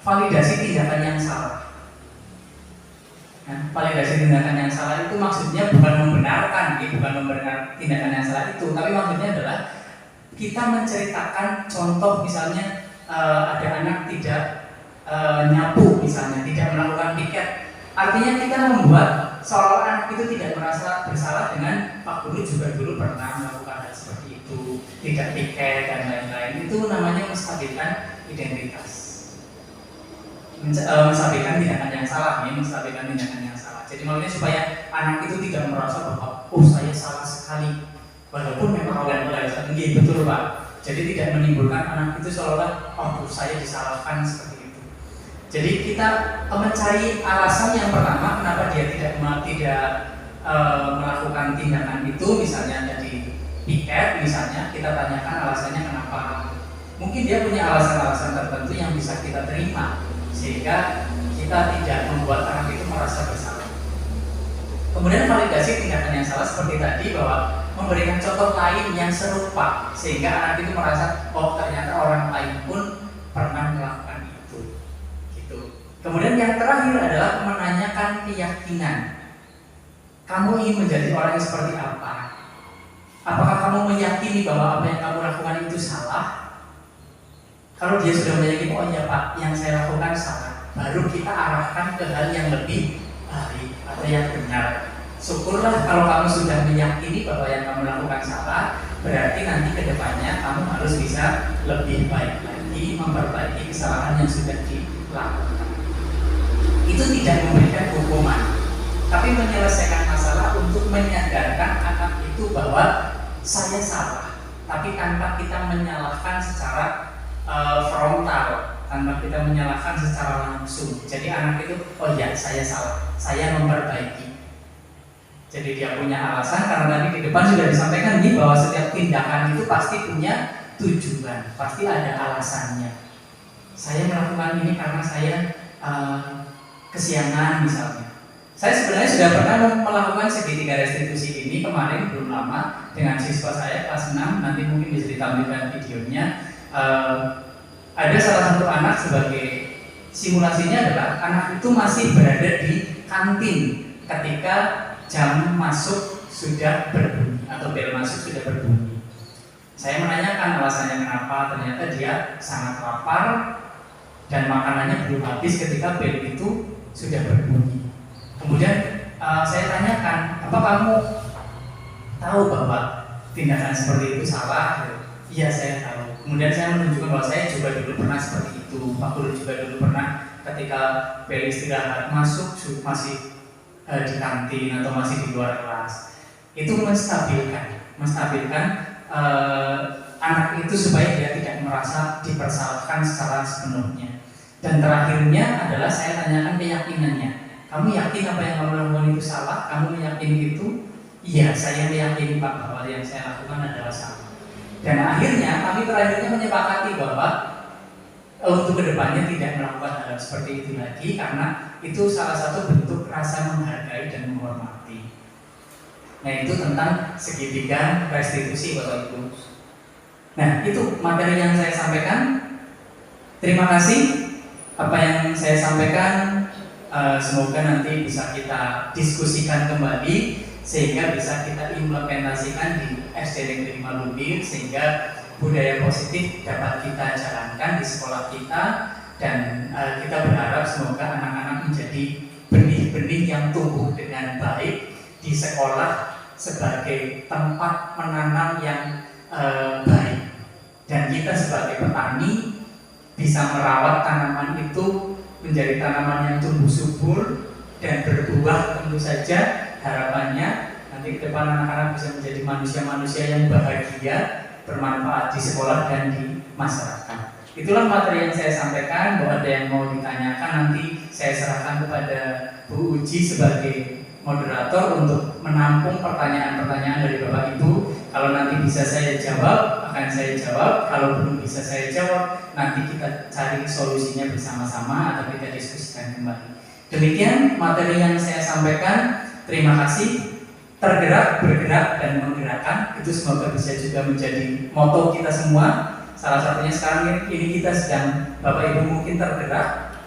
[SPEAKER 4] validasi tindakan yang salah. Nah, validasi tindakan yang salah itu maksudnya bukan membenarkan tindakan yang salah itu, tapi maksudnya adalah kita menceritakan contoh, misalnya ada anak tidak nyapu, misalnya tidak melakukan piket. Artinya kita membuat seolah anak itu tidak merasa bersalah dengan Pak Guru juga dulu pernah melakukan hal seperti itu, tidak piket dan lain-lain. Itu namanya menstabilkan identitas, menstabilkan tindakan yang salah, menstabilkan tindakan yang salah. Jadi maksudnya supaya anak itu tidak merasa bahwa saya salah sekali, walaupun memang oleh betul Pak. Jadi tidak menimbulkan anak itu seolah saya disalahkan seperti itu. Jadi kita mencari alasan yang pertama kenapa dia tidak melakukan tindakan itu, misalnya jadi piket, misalnya kita tanyakan alasannya kenapa. Mungkin dia punya alasan-alasan tertentu yang bisa kita terima sehingga kita tidak membuat anak itu merasa bersalah. Kemudian validasi tindakan yang salah seperti tadi, bahwa memberikan contoh lain yang serupa sehingga anak itu merasa ternyata orang lain pun pernah melakukan itu. Gitu. Kemudian yang terakhir adalah menanyakan keyakinan. Kamu ingin menjadi orang yang seperti apa? Apakah kamu meyakini bahwa apa yang kamu lakukan itu salah? Kalau dia sudah meyakini, iya Pak, yang saya lakukan salah, baru kita arahkan ke hal yang lebih baik atau yang benar. Syukurlah kalau kamu sudah meyakini bahwa yang kamu lakukan salah, berarti nanti ke depannya kamu harus bisa lebih baik lagi memperbaiki kesalahan yang sudah dilakukan. Itu tidak memberikan hukuman, tapi menyelesaikan masalah untuk menyadarkan anak itu bahwa saya salah, tapi tanpa kita menyalahkan secara frontal, tanpa kita menyalahkan secara langsung. Jadi anak itu, iya saya salah, saya memperbaiki. Jadi dia punya alasan, karena tadi di depan sudah disampaikan nih bahwa setiap tindakan itu pasti punya tujuan, pasti ada alasannya. Saya melakukan ini karena saya kesiangan misalnya. Saya sebenarnya sudah pernah melakukan segitiga restitusi ini kemarin belum lama dengan siswa saya kelas 6, nanti mungkin bisa ditampilkan videonya. Ada salah satu anak, sebagai simulasinya adalah anak itu masih berada di kantin ketika jam masuk sudah berbunyi atau bel masuk sudah berbunyi. Saya menanyakan alasannya kenapa, ternyata dia sangat lapar dan makanannya belum habis ketika bel itu sudah berbunyi. Kemudian saya tanyakan, apa kamu tahu bahwa tindakan seperti itu salah? Iya, saya tahu. Kemudian saya menunjukkan bahwa saya juga dulu pernah seperti itu. Pak Guru juga dulu pernah ketika bel istirahat masuk masih di kantin atau masih di luar kelas. Itu menstabilkan anak itu supaya dia tidak merasa dipersalahkan secara sepenuhnya. Dan terakhirnya adalah saya tanyakan keyakinannya. Kamu yakin apa yang kamu lakukan itu salah? Kamu meyakini itu? Iya, saya meyakini Pak bahwa yang saya lakukan adalah salah. Dan akhirnya kami terakhirnya menyepakati bahwa untuk kedepannya tidak melakukan hal seperti itu lagi, karena itu salah satu bentuk rasa menghargai dan menghormati. Nah, itu tentang segitiga restitusi Bapak Ibu. Nah, itu materi yang saya sampaikan. Terima kasih. Apa yang saya sampaikan semoga nanti bisa kita diskusikan kembali sehingga bisa kita implementasikan di SD Negeri 5 Lumbir, sehingga budaya positif dapat kita jalankan di sekolah kita, dan kita berharap semoga anak-anak menjadi benih-benih yang tumbuh dengan baik di sekolah sebagai tempat menanam yang baik, dan kita sebagai petani bisa merawat tanaman itu menjadi tanaman yang tumbuh subur dan berbuah. Tentu saja harapannya nanti ke depan anak-anak bisa menjadi manusia-manusia yang bahagia, bermanfaat di sekolah dan di masyarakat. Itulah materi yang saya sampaikan. Bahwa ada yang mau ditanyakan, nanti saya serahkan kepada Bu Uji sebagai moderator untuk menampung pertanyaan-pertanyaan dari Bapak Ibu. Kalau nanti bisa saya jawab, akan saya jawab. Kalau belum bisa saya jawab, nanti kita cari solusinya bersama-sama atau kita diskusikan kembali. Demikian materi yang saya sampaikan. Terima kasih. Tergerak, bergerak, dan menggerakkan, itu semoga bisa juga menjadi moto kita semua. Salah satunya sekarang ini kita sedang, Bapak Ibu mungkin tergerak,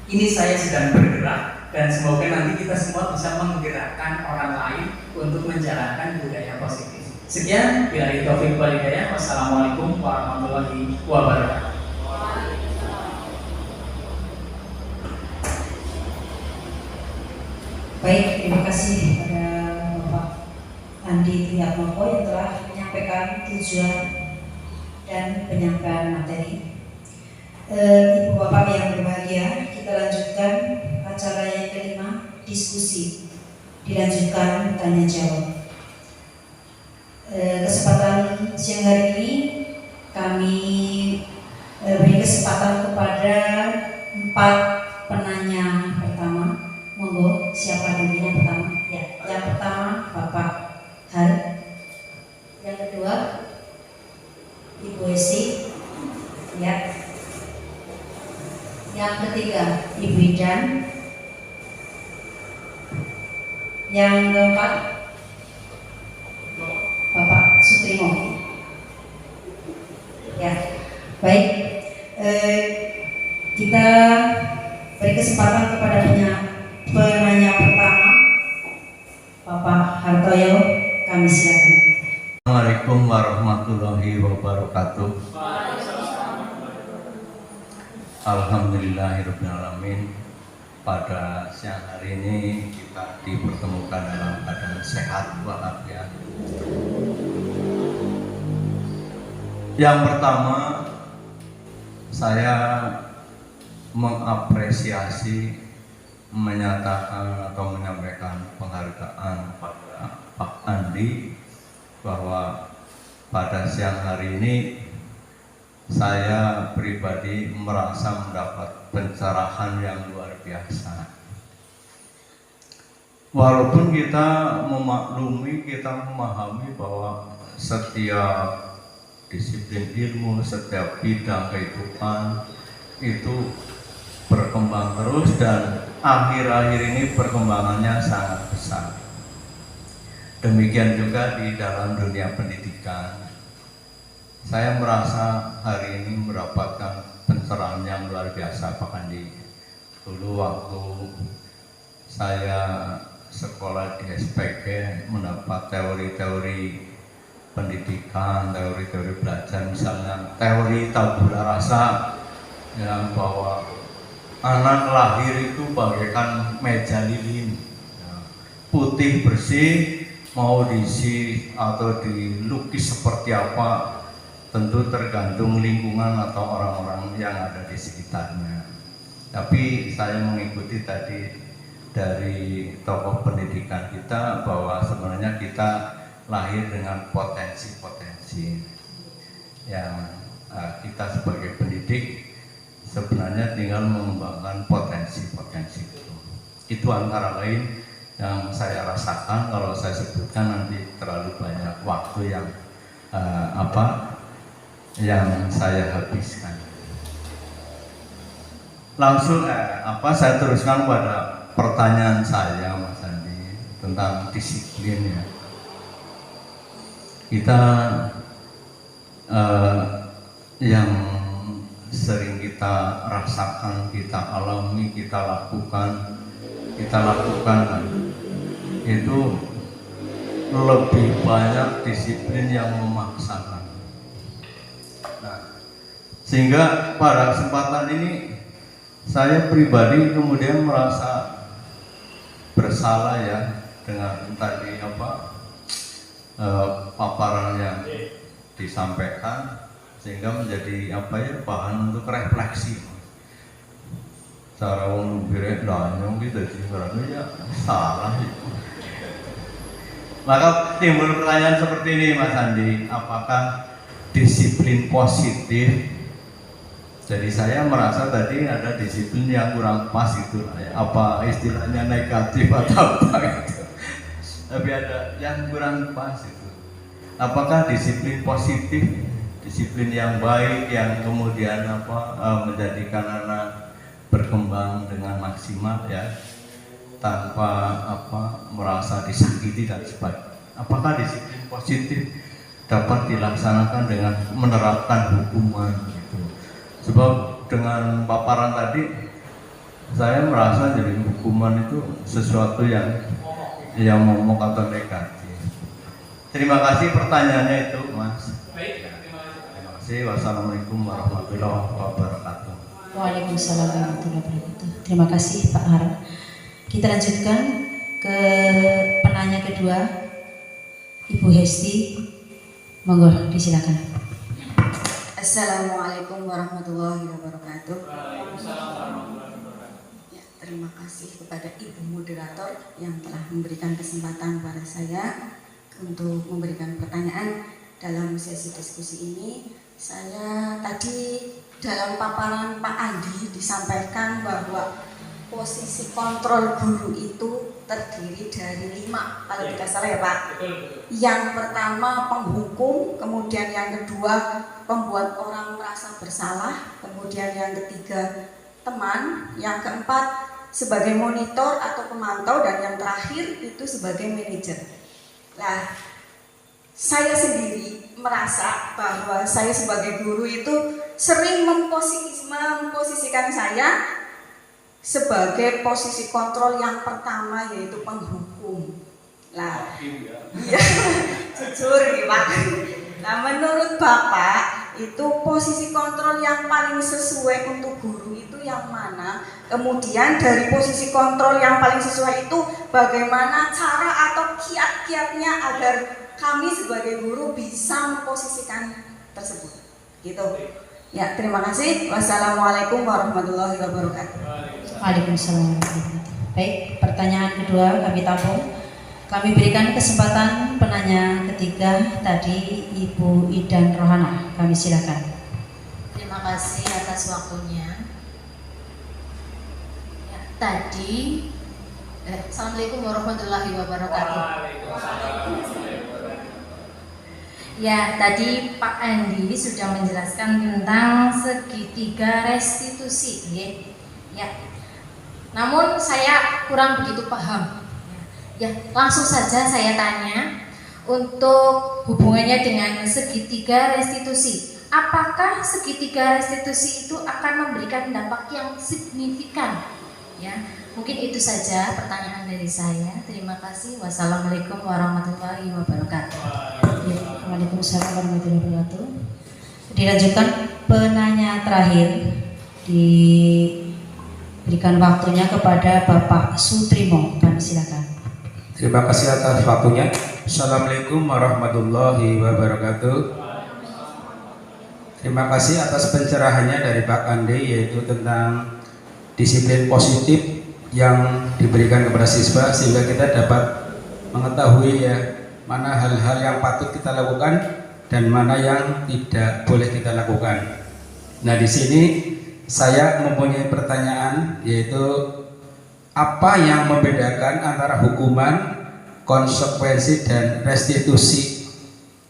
[SPEAKER 4] ini saya sedang bergerak, dan semoga nanti kita semua bisa menggerakkan orang lain untuk menjalankan budaya positif. Sekian, billahi taufiq wal hidayah. Wassalamualaikum warahmatullahi wabarakatuh.
[SPEAKER 1] Baik, terima kasih pada Bapak Andi Triatmoko yang telah menyampaikan tujuan dan penyampaian materi. Ibu Bapak yang berbahagia, kita lanjutkan acara yang kelima, diskusi. Dilanjutkan tanya jawab. Kesempatan siang hari ini kami beri kesempatan kepada 4 penanya pertama. Monggo, siapa dulu yang pertama? Ya, yang pertama Bapak Har. Yang kedua Ibu Esi, ya. Yang ketiga Ibu Idan. Yang keempat Bapak Sutrimo. Ya, baik. Kita beri kesempatan kepada penanya pertama, Bapak Hartoyo. Kami silakan.
[SPEAKER 5] Assalamualaikum warahmatullahi wabarakatuh. Alhamdulillahirrahmanirrahim. Pada siang hari ini kita dipertemukan dalam keadaan sehat walafiat. Yang pertama, saya mengapresiasi, menyatakan atau menyampaikan penghargaan pada Pak Andi bahwa pada siang hari ini saya pribadi merasa mendapat pencerahan yang luar biasa. Walaupun kita memaklumi, kita memahami bahwa setiap disiplin ilmu, setiap bidang kehidupan itu berkembang terus, dan akhir-akhir ini perkembangannya sangat besar. Demikian juga di dalam dunia pendidikan. Saya merasa hari ini mendapatkan pencerahan yang luar biasa Pak Andi. Dulu waktu saya sekolah di SPG mendapat teori-teori pendidikan, teori-teori belajar, misalnya teori tabula rasa, yang bahwa anak lahir itu bagaikan meja lilin, putih bersih, mau diisi atau dilukis seperti apa tentu tergantung lingkungan atau orang-orang yang ada di sekitarnya. Tapi saya mengikuti tadi dari tokoh pendidikan kita bahwa sebenarnya kita lahir dengan potensi-potensi yang kita sebagai pendidik sebenarnya tinggal mengembangkan potensi-potensi itu. Itu antara lain yang saya rasakan. Kalau saya sebutkan nanti terlalu banyak waktu yang yang saya habiskan. Langsung saya teruskan pada pertanyaan saya, Mas Andi. tentang disiplin ya. Kita yang sering kita rasakan, kita alami, kita lakukan itu lebih banyak disiplin yang memaksakan. Nah, sehingga pada kesempatan ini saya pribadi kemudian merasa bersalah ya dengan tadi paparan yang disampaikan, sehingga menjadi bahan untuk refleksi. Cara wong birek danyong gitu sih, berarti ya salah. Maka timbul pertanyaan seperti ini, Mas Andi, apakah disiplin positif? Jadi saya merasa tadi ada disiplin yang kurang pas itu, apa istilahnya negatif atau apa itu. Tapi ada yang kurang pas itu. Apakah disiplin positif, disiplin yang baik yang kemudian menjadikan anak berkembang dengan maksimal ya, tanpa merasa disakiti dan sebagainya. Apakah disiplin positif dapat dilaksanakan dengan menerapkan hukuman gitu? Sebab dengan paparan tadi saya merasa jadi hukuman itu sesuatu yang momok atau negatif. Terima kasih pertanyaannya itu, Mas. Terima kasih. Wassalamualaikum warahmatullahi wabarakatuh.
[SPEAKER 1] Waalaikumsalam warahmatullahi wabarakatuh. Terima kasih Pak Har. Kita lanjutkan ke penanya kedua, Ibu Hesti. Monggo, disilakan.
[SPEAKER 6] Assalamualaikum warahmatullahi wabarakatuh. Ya, terima kasih kepada Ibu Moderator yang telah memberikan kesempatan pada saya untuk memberikan pertanyaan dalam sesi diskusi ini. Saya tadi dalam paparan Pak Andi disampaikan bahwa posisi kontrol guru itu terdiri dari 5, kalau tidak salah ya Pak. Yang pertama penghukum, kemudian yang kedua pembuat orang merasa bersalah, kemudian yang ketiga teman, yang keempat sebagai monitor atau pemantau, dan yang terakhir itu sebagai manajer. Nah, saya sendiri merasa bahwa saya sebagai guru itu sering memposisikan saya sebagai posisi kontrol yang pertama, yaitu penghukum. Lah, iya, jujur nih Pak. Nah, menurut Bapak itu posisi kontrol yang paling sesuai untuk guru itu yang mana? Kemudian dari posisi kontrol yang paling sesuai itu bagaimana cara atau kiat-kiatnya agar kami sebagai guru bisa memposisikan tersebut, gitu. Ya, terima kasih. Wassalamualaikum warahmatullahi wabarakatuh.
[SPEAKER 1] Waalaikumsalam warahmatullahi wabarakatuh. Baik, pertanyaan kedua kami tampung. Kami berikan kesempatan penanya ketiga tadi Ibu Idan Rohana. Kami silakan.
[SPEAKER 7] Terima kasih atas waktunya. Ya, tadi Assalamualaikum warahmatullahi wabarakatuh. Ya, tadi Pak Andi sudah menjelaskan tentang segitiga restitusi, ya. Namun saya kurang begitu paham. Ya, langsung saja saya tanya untuk hubungannya dengan segitiga restitusi. Apakah segitiga restitusi itu akan memberikan dampak yang signifikan? Ya, mungkin itu saja pertanyaan dari saya. Terima kasih. Wassalamualaikum warahmatullahi wabarakatuh.
[SPEAKER 1] Waalaikumsalam warahmatullahi wabarakatuh. Dilanjutkan penanya terakhir, diberikan waktunya kepada Bapak Sutrimo. Kami silakan.
[SPEAKER 8] Terima kasih atas waktunya. Assalamualaikum warahmatullahi wabarakatuh. Terima kasih atas pencerahannya dari Pak Andi, yaitu tentang disiplin positif yang diberikan kepada siswa, sehingga kita dapat mengetahui ya mana hal-hal yang patut kita lakukan dan mana yang tidak boleh kita lakukan. Nah, di sini saya mempunyai pertanyaan, yaitu apa yang membedakan antara hukuman, konsekuensi, dan restitusi?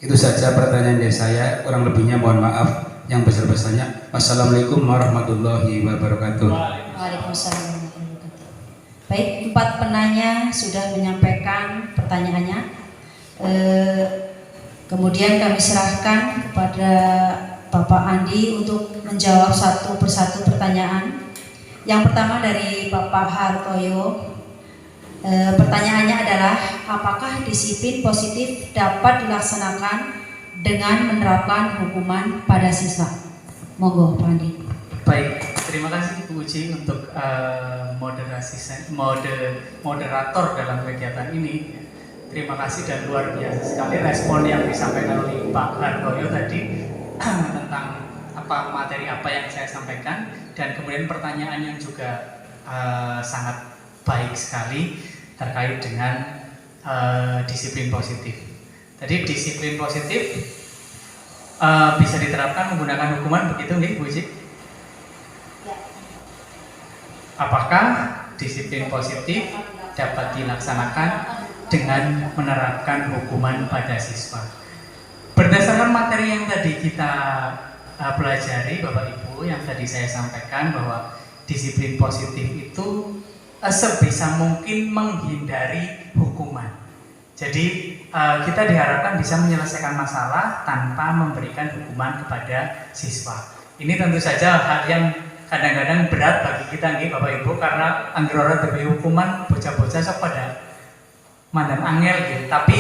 [SPEAKER 8] Itu saja pertanyaan dari saya. Kurang lebihnya mohon maaf yang besar-besarnya. Wassalamualaikum warahmatullahi wabarakatuh.
[SPEAKER 1] Waalaikumsalam warahmatullahi wabarakatuh. Baik, 4 penanya sudah menyampaikan pertanyaannya. Kemudian kami serahkan kepada Bapak Andi untuk menjawab satu persatu pertanyaan. Yang pertama dari Bapak Hartoyo. Pertanyaannya adalah, apakah disiplin positif dapat dilaksanakan dengan menerapkan hukuman pada siswa? Monggo, Pak Andi.
[SPEAKER 4] Baik, terima kasih Bu Uci untuk moderator dalam kegiatan ini. Terima kasih dan luar biasa sekali respon yang disampaikan oleh Pak Hartoyo tadi tentang materi apa yang saya sampaikan, dan kemudian pertanyaan yang juga sangat baik sekali terkait dengan disiplin positif. Jadi disiplin positif bisa diterapkan menggunakan hukuman, begitu nggih Bu Uci? Apakah disiplin positif dapat dilaksanakan dengan menerapkan hukuman pada siswa? Berdasarkan materi yang tadi kita pelajari Bapak Ibu, yang tadi saya sampaikan bahwa disiplin positif itu sebisa mungkin menghindari hukuman. Jadi kita diharapkan bisa menyelesaikan masalah tanpa memberikan hukuman kepada siswa. Ini tentu saja hal yang kadang-kadang berat bagi kita nih Bapak Ibu, karena anggaran demi hukuman bocah-bocah sok pada mandang angel gitu. Tapi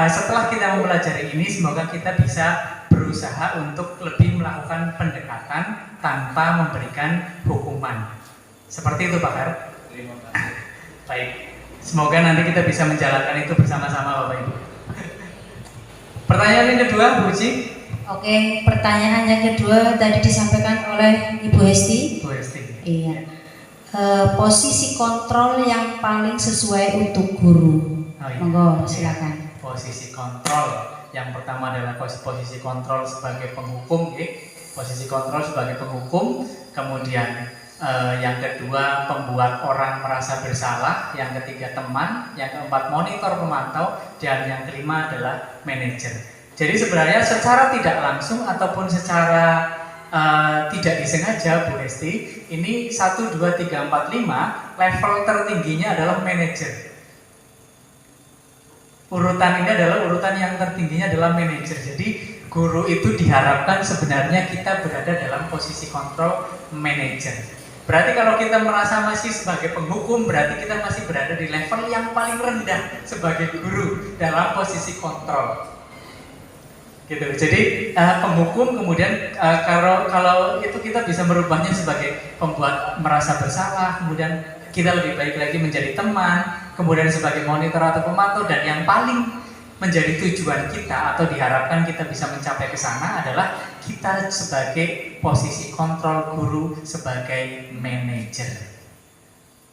[SPEAKER 4] setelah kita mempelajari ini, semoga kita bisa berusaha untuk lebih melakukan pendekatan tanpa memberikan hukuman. Seperti itu Pak Har.
[SPEAKER 3] Terima kasih.
[SPEAKER 4] Baik, semoga nanti kita bisa menjalankan itu bersama-sama Bapak Ibu. Pertanyaan yang kedua Bu Uci.
[SPEAKER 1] Oke, pertanyaan yang kedua tadi disampaikan oleh Ibu Hesti.
[SPEAKER 4] Bu Hesti.
[SPEAKER 1] Iya. Posisi kontrol yang paling sesuai untuk guru.
[SPEAKER 4] Oh, iya.
[SPEAKER 1] Monggo, silakan.
[SPEAKER 4] Posisi kontrol. Yang pertama adalah posisi kontrol sebagai penghukum, posisi kontrol sebagai penghukum. Kemudian yang kedua pembuat orang merasa bersalah. Yang ketiga teman. Yang keempat monitor pemantau. Dan yang kelima adalah manajer. Jadi sebenarnya secara tidak langsung ataupun secara tidak disengaja Bu Hesti, ini 1, 2, 3, 4, 5 level tertingginya adalah manajer. Urutan ini adalah urutan yang tertingginya adalah manajer. Jadi guru itu diharapkan sebenarnya kita berada dalam posisi kontrol manajer. Berarti kalau kita merasa masih sebagai penghukum, berarti kita masih berada di level yang paling rendah sebagai guru dalam posisi kontrol. Gitu. Jadi penghukum, kemudian kalau itu kita bisa merubahnya sebagai pembuat merasa bersalah, kemudian kita lebih baik lagi menjadi teman, kemudian sebagai monitor atau pemantau, dan yang paling menjadi tujuan kita atau diharapkan kita bisa mencapai ke sana adalah kita sebagai posisi kontrol guru sebagai manajer,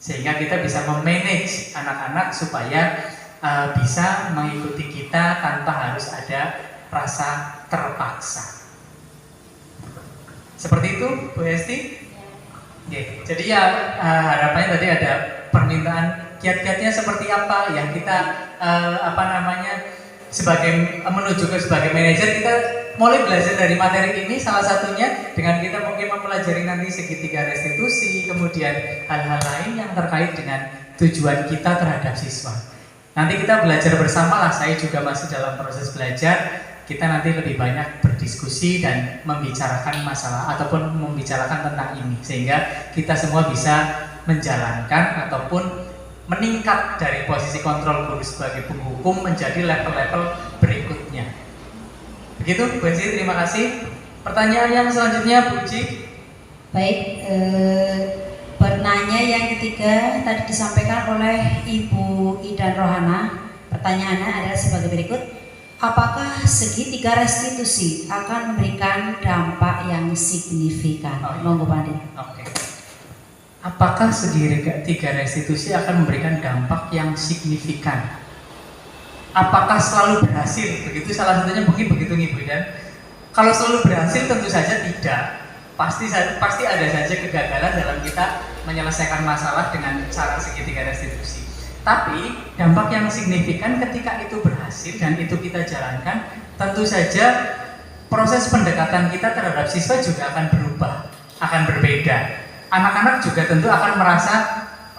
[SPEAKER 4] sehingga kita bisa memanage anak-anak supaya bisa mengikuti kita tanpa harus ada rasa terpaksa. Seperti itu Bu Hesti. Yeah. Jadi ya harapannya tadi ada permintaan kiat-kiatnya seperti apa yang kita sebagai menuju ke sebagai manajer, kita mulai belajar dari materi ini, salah satunya dengan kita mungkin mempelajari nanti segitiga restitusi, kemudian hal-hal lain yang terkait dengan tujuan kita terhadap siswa. Nanti kita belajar bersama lah, saya juga masih dalam proses belajar. Kita nanti lebih banyak berdiskusi dan membicarakan masalah ataupun membicarakan tentang ini, sehingga kita semua bisa menjalankan ataupun meningkat dari posisi kontrol guru sebagai penghukum menjadi level-level berikutnya. Begitu Bu Uci, terima kasih. Pertanyaan yang selanjutnya Bu Uci.
[SPEAKER 1] Baik, penanya yang ketiga tadi disampaikan oleh Ibu Idan Rohana. Pertanyaannya adalah sebagai berikut. Apakah segitiga restitusi akan memberikan dampak yang signifikan? Monggo Pak Andi.
[SPEAKER 4] Oke. Apakah segitiga restitusi akan memberikan dampak yang signifikan? Apakah selalu berhasil? Begitu salah satunya mungkin begitu nih Bu Dan. Kalau selalu berhasil tentu saja tidak. Pasti ada saja kegagalan dalam kita menyelesaikan masalah dengan cara segitiga restitusi. Tapi dampak yang signifikan ketika itu berhasil dan itu kita jalankan, tentu saja proses pendekatan kita terhadap siswa juga akan berubah, akan berbeda. Anak-anak juga tentu akan merasa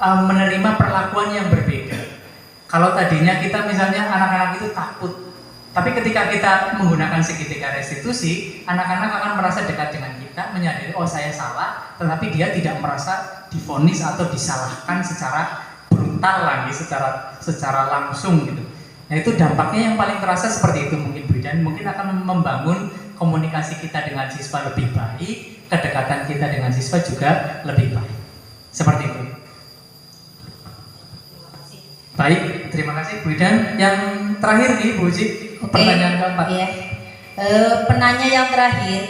[SPEAKER 4] menerima perlakuan yang berbeda. Kalau tadinya kita misalnya anak-anak itu takut, tapi ketika kita menggunakan segitiga restitusi, anak-anak akan merasa dekat dengan kita, menyadari oh saya salah, tetapi dia tidak merasa divonis atau disalahkan secara brutal lagi, secara langsung gitu. Nah itu dampaknya yang paling terasa seperti itu mungkin Bu, dan mungkin akan membangun komunikasi kita dengan siswa lebih baik, kedekatan kita dengan siswa juga lebih baik. Seperti itu. Baik, terima kasih Bu. Dan yang terakhir nih Bu Uci, pertanyaan keempat.
[SPEAKER 1] Iya. Penanya yang terakhir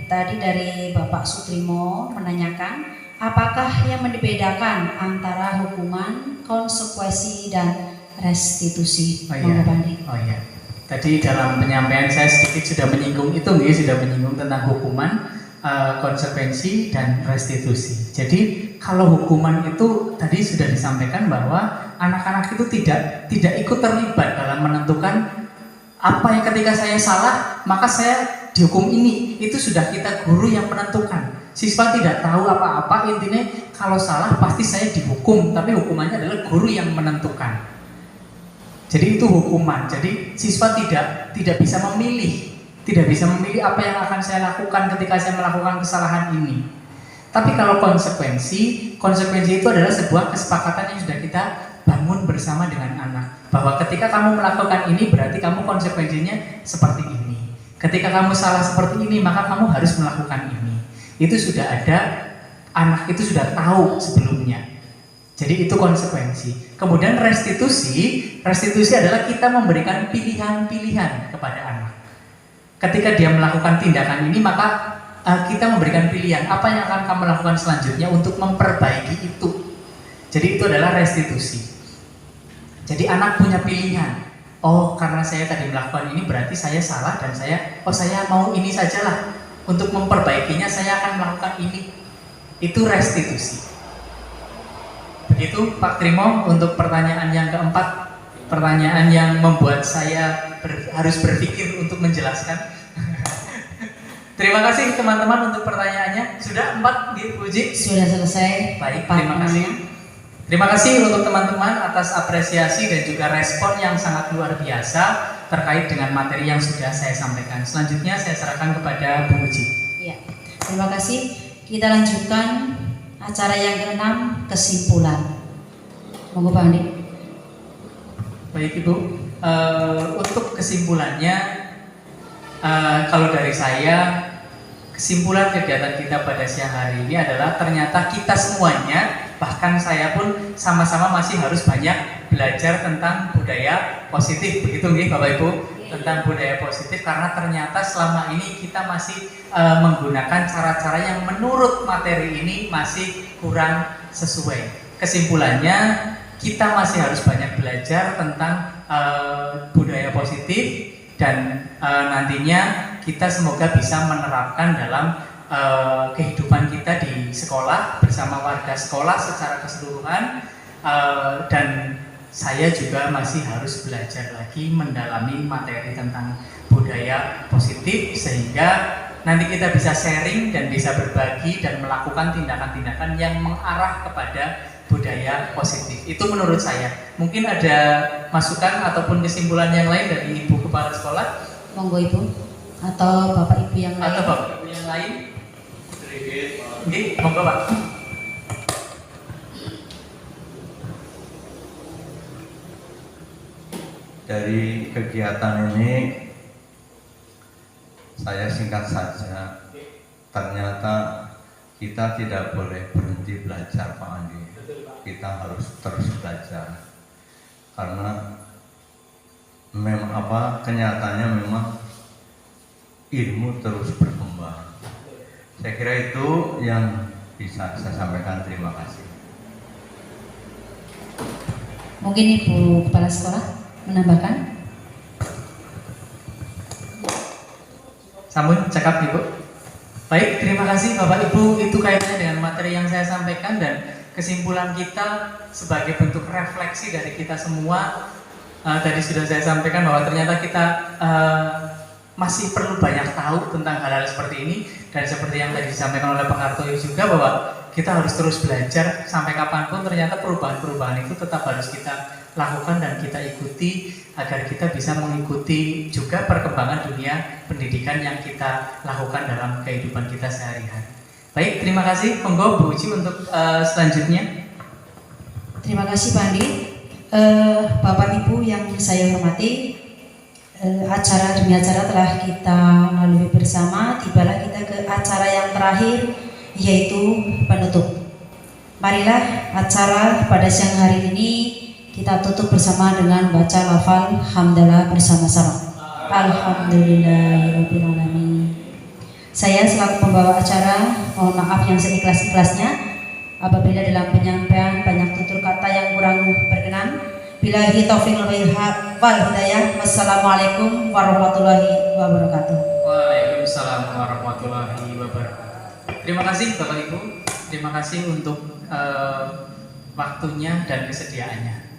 [SPEAKER 1] tadi dari Bapak Sutrimo menanyakan, apakah yang membedakan antara hukuman, konsekuensi, dan restitusi?
[SPEAKER 4] Oh iya. Oh iya. Tadi dalam penyampaian saya sedikit sudah menyinggung itu, sudah menyinggung tentang hukuman, konsekuensi, dan restitusi. Jadi kalau hukuman itu tadi sudah disampaikan bahwa anak-anak itu tidak ikut terlibat dalam menentukan apa yang ketika saya salah maka saya dihukum ini. Itu sudah kita guru yang menentukan. Siswa tidak tahu apa-apa, intinya kalau salah pasti saya dihukum, tapi hukumannya adalah guru yang menentukan. Jadi itu hukuman. Jadi siswa tidak bisa memilih, apa yang akan saya lakukan ketika saya melakukan kesalahan ini. Tapi kalau konsekuensi itu adalah sebuah kesepakatan yang sudah kita bangun bersama dengan anak, bahwa ketika kamu melakukan ini berarti kamu konsekuensinya seperti ini. Ketika kamu salah seperti ini maka kamu harus melakukan ini. Itu sudah ada, anak itu sudah tahu sebelumnya. Jadi itu konsekuensi. Kemudian restitusi adalah kita memberikan pilihan-pilihan kepada anak. Ketika dia melakukan tindakan ini maka kita memberikan pilihan apa yang akan kamu lakukan selanjutnya untuk memperbaiki itu. Jadi itu adalah restitusi. Jadi anak punya pilihan. Oh, karena saya tadi melakukan ini berarti saya salah dan saya mau ini sajalah. Untuk memperbaikinya saya akan melakukan ini. Itu restitusi. Begitu Pak Trimo untuk pertanyaan yang keempat, pertanyaan yang membuat saya harus berpikir untuk menjelaskan. Terima kasih teman-teman untuk pertanyaannya. Sudah 4 diuji?
[SPEAKER 1] Sudah selesai.
[SPEAKER 4] Baik, terima kasih. Terima kasih untuk teman-teman atas apresiasi dan juga respon yang sangat luar biasa terkait dengan materi yang sudah saya sampaikan. Selanjutnya saya serahkan kepada Bu Uji.
[SPEAKER 1] Ya, terima kasih. Kita lanjutkan acara yang ke-6, kesimpulan. Monggo Pak Andi.
[SPEAKER 4] Baik Ibu, untuk kesimpulannya, kalau dari saya, kesimpulan kegiatan kita pada siang hari ini adalah ternyata kita semuanya, bahkan saya pun sama-sama masih harus banyak belajar tentang budaya positif, begitu nggih Bapak Ibu? Tentang budaya positif, karena ternyata selama ini kita masih menggunakan cara-cara yang menurut materi ini masih kurang sesuai. Kesimpulannya, kita masih harus banyak belajar tentang budaya positif dan nantinya kita semoga bisa menerapkan dalam kehidupan kita di sekolah bersama warga sekolah secara keseluruhan, dan saya juga masih harus belajar lagi mendalami materi tentang budaya positif sehingga nanti kita bisa sharing dan bisa berbagi dan melakukan tindakan-tindakan yang mengarah kepada budaya positif. Itu menurut saya. Mungkin ada masukan ataupun kesimpulan yang lain dari Ibu Kepala Sekolah?
[SPEAKER 1] Monggo Ibu. Atau Bapak Ibu yang lain?
[SPEAKER 4] Atau Bapak Ibu yang lain? Oke, monggo Pak.
[SPEAKER 5] Dari kegiatan ini saya singkat saja, ternyata kita tidak boleh berhenti belajar Pak Andi. Kita harus terus belajar karena kenyataannya memang ilmu terus berkembang. Saya kira itu yang bisa saya sampaikan. Terima kasih.
[SPEAKER 1] Mungkin Ibu Kepala Sekolah menambahkan?
[SPEAKER 4] Sambung cakap Ibu. Baik, terima kasih Bapak Ibu. Itu kaitannya dengan materi yang saya sampaikan dan kesimpulan kita sebagai bentuk refleksi dari kita semua. Tadi sudah saya sampaikan bahwa ternyata kita masih perlu banyak tahu tentang hal-hal seperti ini, dan seperti yang tadi disampaikan oleh Pak Kartoyo juga bahwa kita harus terus belajar sampai kapanpun, ternyata perubahan-perubahan itu tetap harus kita lakukan dan kita ikuti agar kita bisa mengikuti juga perkembangan dunia pendidikan yang kita lakukan dalam kehidupan kita sehari-hari. Baik, terima kasih. Monggo Bu Uci untuk selanjutnya.
[SPEAKER 1] Terima kasih Pak Andi. Bapak Ibu yang saya hormati, acara demi acara telah kita lalui bersama. Tibalah kita ke acara yang terakhir, yaitu penutup. Marilah acara pada siang hari ini kita tutup bersama dengan baca lafal hamdalah bersama-sama. Alhamdulillahirabbil alamin. Saya selaku pembawa acara mohon maaf yang seikhlas-ikhlasnya apabila dalam penyampaian banyak tutur kata yang kurang berkenan. Billahi taufiq wal hidayah. Wassalamualaikum warahmatullahi wabarakatuh.
[SPEAKER 4] Waalaikumsalam warahmatullahi wabarakatuh. Terima kasih Bapak Ibu. Terima kasih untuk waktunya dan kesediaannya.